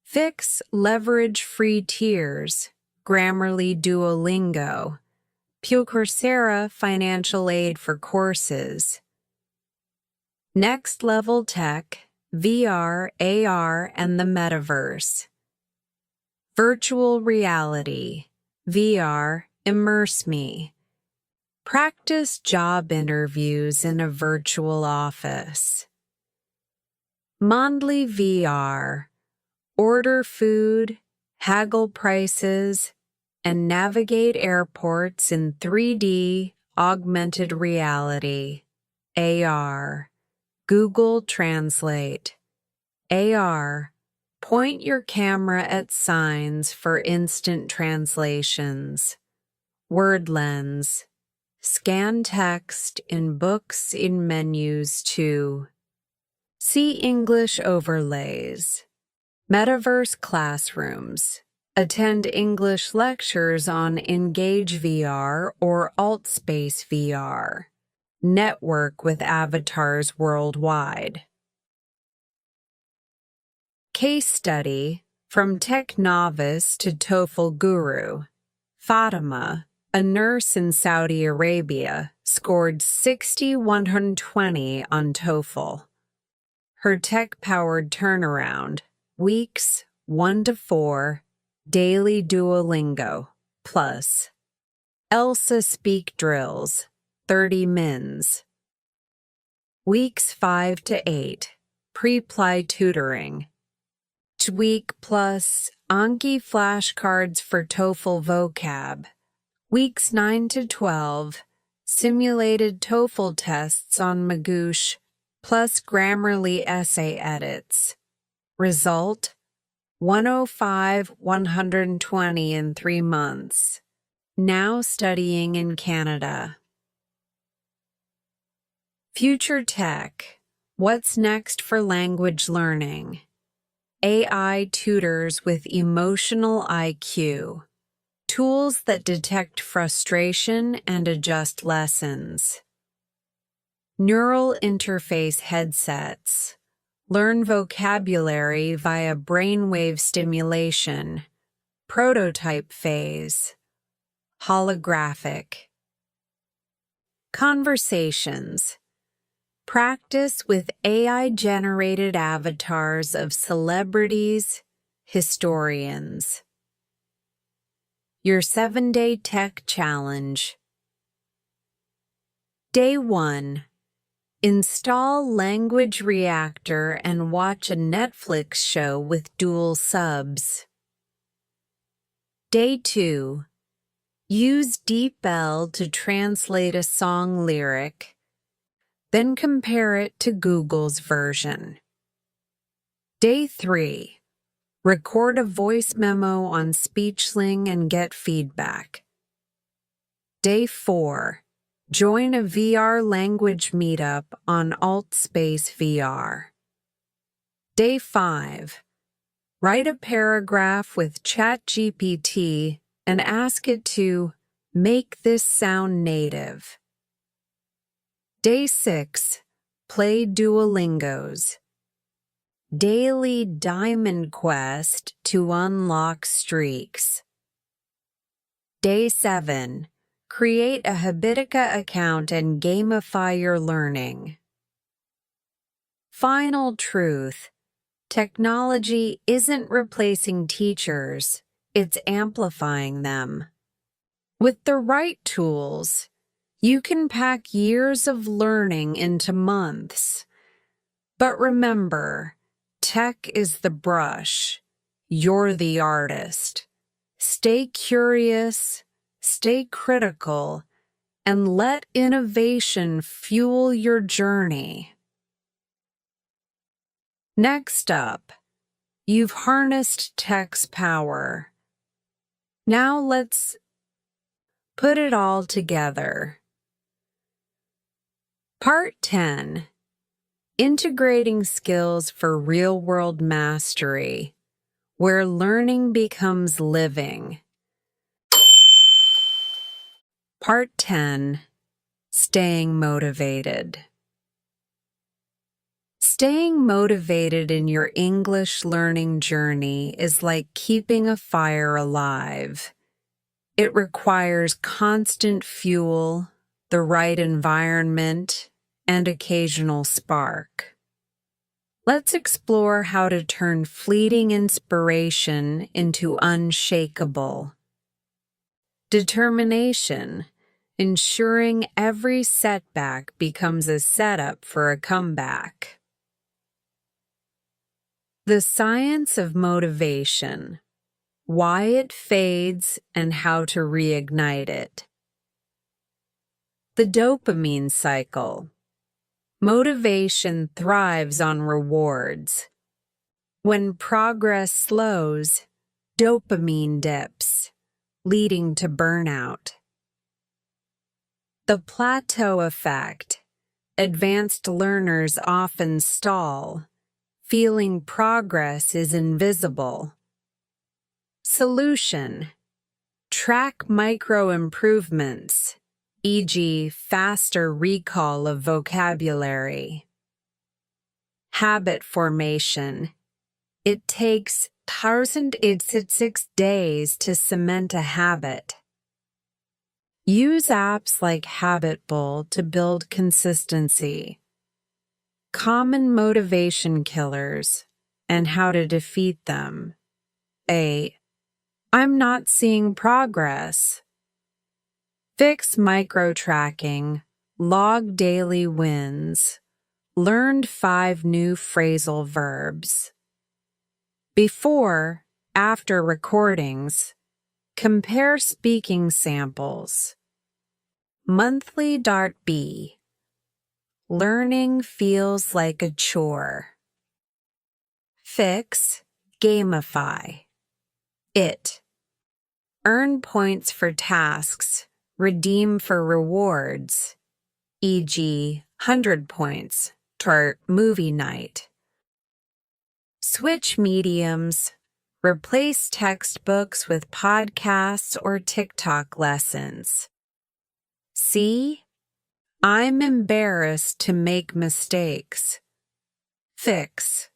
Fix. Leverage free tiers. Grammarly, Duolingo. Coursera financial aid for courses. Next level tech, VR, AR, and the metaverse. Virtual reality, VR, immerse me. Practice job interviews in a virtual office. Mondly VR, order food, haggle prices, and navigate airports in 3D augmented reality, AR. Google Translate. AR. Point your camera at signs for instant translations. Word lens. Scan text in books in menus too. See English overlays. Metaverse classrooms. Attend English lectures on Engage VR or AltSpace VR. Network with avatars worldwide. Case study from Tech Novice to TOEFL Guru. Fatima, a nurse in Saudi Arabia, scored 60/120 on TOEFL. Her tech-powered turnaround, weeks 1 to 4, daily Duolingo, plus. Elsa speak drills, 30 mins. Weeks 5 to 8, pre-ply tutoring. Week plus Anki flashcards for TOEFL vocab. Weeks 9 to 12, simulated TOEFL tests on Magoosh, plus Grammarly essay edits. Result: 105/120 in 3 months. Now studying in Canada. Future tech. What's next for language learning? AI tutors with emotional IQ. Tools that detect frustration and adjust lessons. Neural interface headsets. Learn vocabulary via brainwave stimulation. Prototype phase. Holographic. Conversations. Practice with AI-generated avatars of celebrities, historians. Your 7-day tech challenge. Day 1. Install Language Reactor and watch a Netflix show with dual subs. Day 2. Use DeepL to translate a song lyric. Then compare it to Google's version. Day 3. Record a voice memo on SpeechSling and get feedback. Day 4. Join a VR language meetup on AltSpace VR. Day 5. Write a paragraph with ChatGPT and ask it to make this sound native. Day 6. Play Duolingos. Daily Diamond Quest to unlock streaks. Day 7. Create a Habitica account and gamify your learning. Final truth. Technology isn't replacing teachers, it's amplifying them. With the right tools, you can pack years of learning into months. But remember, tech is the brush. You're the artist. Stay curious, stay critical, and let innovation fuel your journey. Next up, you've harnessed tech's power. Now let's put it all together. Part 10. Integrating skills for real-world mastery, where learning becomes living. Part 10. Staying motivated. Staying motivated in your English learning journey is like keeping a fire alive. It requires constant fuel, the right environment, and occasional spark. Let's explore how to turn fleeting inspiration into unshakable determination, ensuring every setback becomes a setup for a comeback. The science of motivation, why it fades and how to reignite it. The dopamine cycle. Motivation thrives on rewards. When progress slows, dopamine dips, leading to burnout. The plateau effect. Advanced learners often stall, feeling progress is invisible. Solution. Track micro improvements, e.g., faster recall of vocabulary. Habit formation. It takes 1,086 days to cement a habit. Use apps like Habitbull to build consistency. Common motivation killers and how to defeat them. A. I'm not seeing progress. Fix micro-tracking, log daily wins, learned 5 new phrasal verbs. Before, after recordings, compare speaking samples. Monthly Dart B. Learning feels like a chore. Fix, gamify. It. Earn points for tasks, redeem for rewards, e.g., 100 points toward movie night. Switch mediums, replace textbooks with podcasts or TikTok lessons. C. I'm embarrassed to make mistakes. Fix.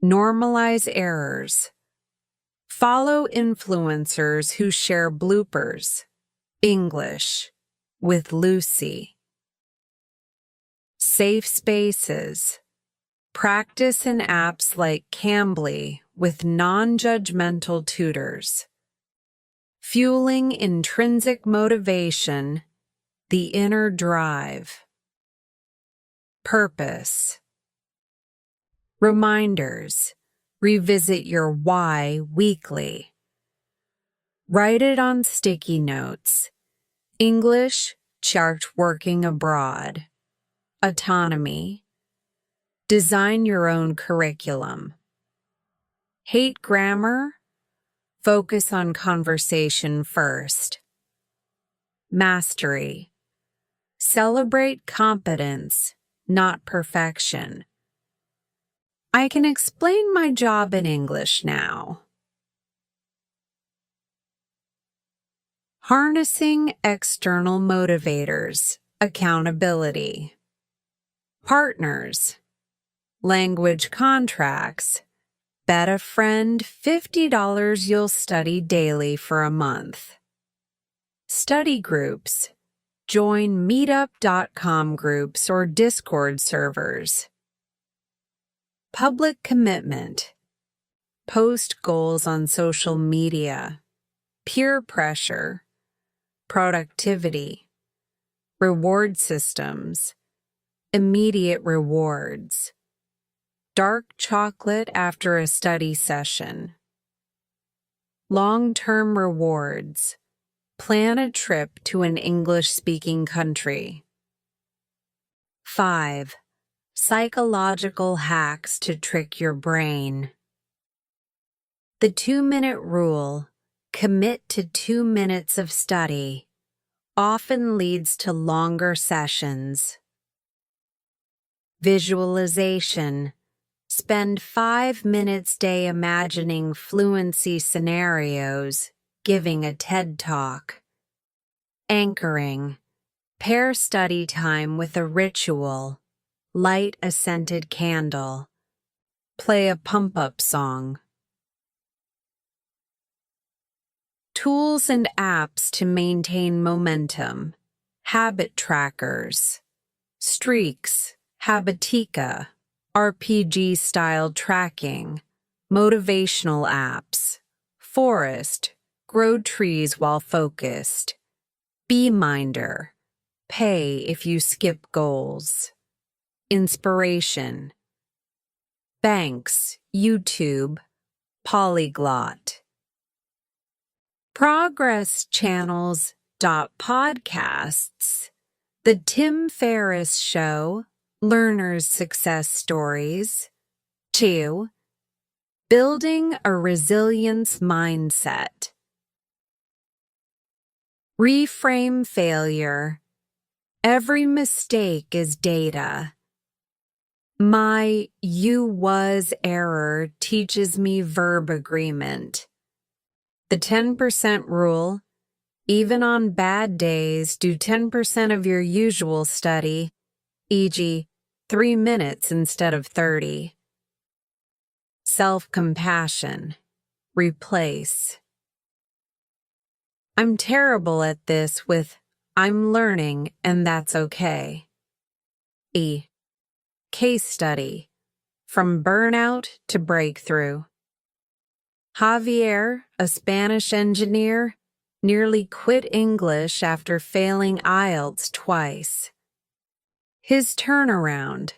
Normalize errors. Follow influencers who share bloopers. English with Lucy. Safe spaces. Practice in apps like Cambly with non-judgmental tutors. Fueling intrinsic motivation, the inner drive. Purpose. Reminders. Revisit your why weekly. Write it on sticky notes. English, chart working abroad. Autonomy. Design your own curriculum. Hate grammar? Focus on conversation first. Mastery. Celebrate competence, not perfection. I can explain my job in English now. Harnessing external motivators, accountability. Partners. Language contracts. Bet a friend $50 you'll study daily for a month. Study groups. Join meetup.com groups or Discord servers. Public commitment. Post goals on social media. Peer pressure. Productivity. Reward systems. Immediate rewards. Dark chocolate after a study session. Long-term rewards. Plan a trip to an English-speaking country. 5. Psychological hacks to trick your brain. The 2-minute rule, commit to 2 minutes of study, often leads to longer sessions. Visualization. Spend 5 minutes day imagining fluency scenarios, giving a TED Talk. Anchoring. Pair study time with a ritual. Light a scented candle. Play a pump-up song. Tools and apps to maintain momentum. Habit trackers. Streaks. Habitica. RPG-style tracking. Motivational apps. Forest. Grow trees while focused. Beeminder. Pay if you skip goals. Inspiration. Banks, YouTube, Polyglot. Progress channels. Podcasts. The Tim Ferriss Show, Learners' Success Stories. 2. Building a resilience mindset. Reframe failure. Every mistake is data. My "you was" error teaches me verb agreement. The 10% rule. Even on bad days, do 10% of your usual study, e.g., 3 minutes instead of 30. Self-compassion. Replace. I'm terrible at this with "I'm learning and that's okay." E. Case study. From burnout to breakthrough. Javier, a Spanish engineer, nearly quit English after failing IELTS twice. His turnaround.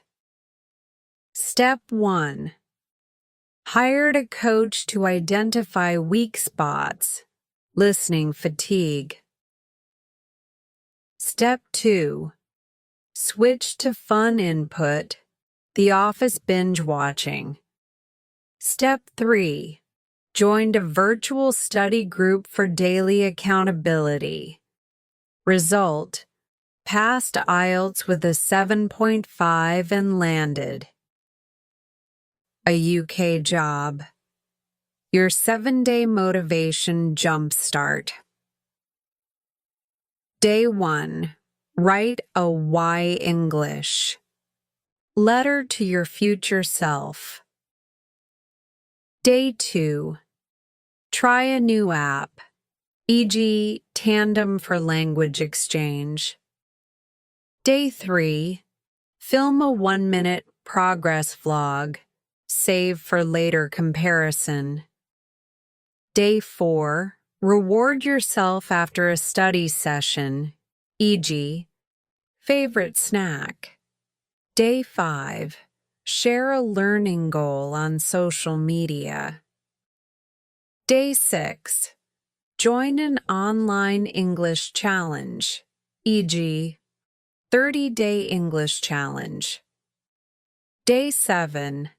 Step 1. Hired a coach to identify weak spots. Listening fatigue. Step 2. Switch to fun input. The Office binge watching. Step 3. Joined a virtual study group for daily accountability. Result. Passed IELTS with a 7.5 and landed a UK job. Your 7-day motivation jumpstart. Day 1. Write a why English. Letter to your future self. Day 2. Try a new app, e.g., Tandem for language exchange. Day 3. Film a 1-minute progress vlog, save for later comparison. Day 4. Reward yourself after a study session, e.g., favorite snack. Day 5. Share a learning goal on social media. Day 6. Join an online English challenge, e.g., 30-day English challenge. Day 7.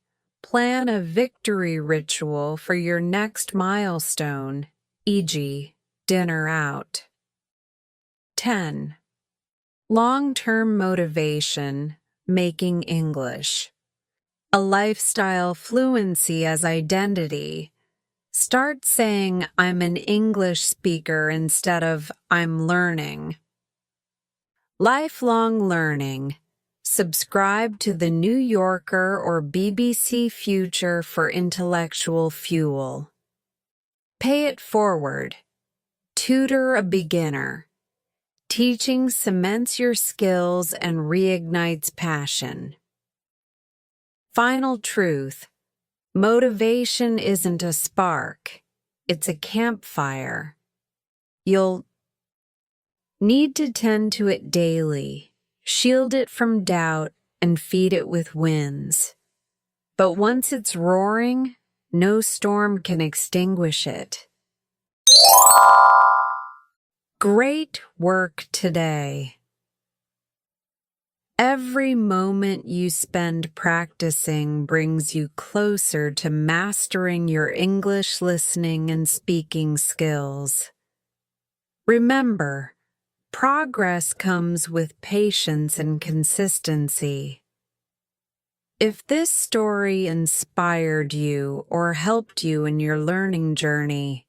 Plan a victory ritual for your next milestone, e.g., dinner out. 10. Long-term motivation, making English. A lifestyle fluency as identity. Start saying "I'm an English speaker" instead of "I'm learning." Lifelong learning. Subscribe to The New Yorker or BBC Future for intellectual fuel. Pay it forward. Tutor a beginner. Teaching cements your skills and reignites passion. Final truth. Motivation isn't a spark. It's a campfire. You'll need to tend to it daily, shield it from doubt, and feed it with wins. But once it's roaring, no storm can extinguish it. Great work today. Every moment you spend practicing brings you closer to mastering your English listening and speaking skills. Remember, progress comes with patience and consistency. If this story inspired you or helped you in your learning journey,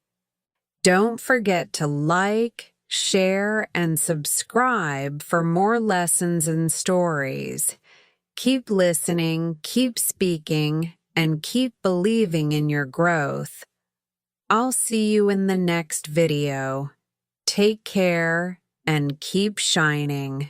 don't forget to like, share, and subscribe for more lessons and stories. Keep listening, keep speaking, and keep believing in your growth. I'll see you in the next video. Take care and keep shining.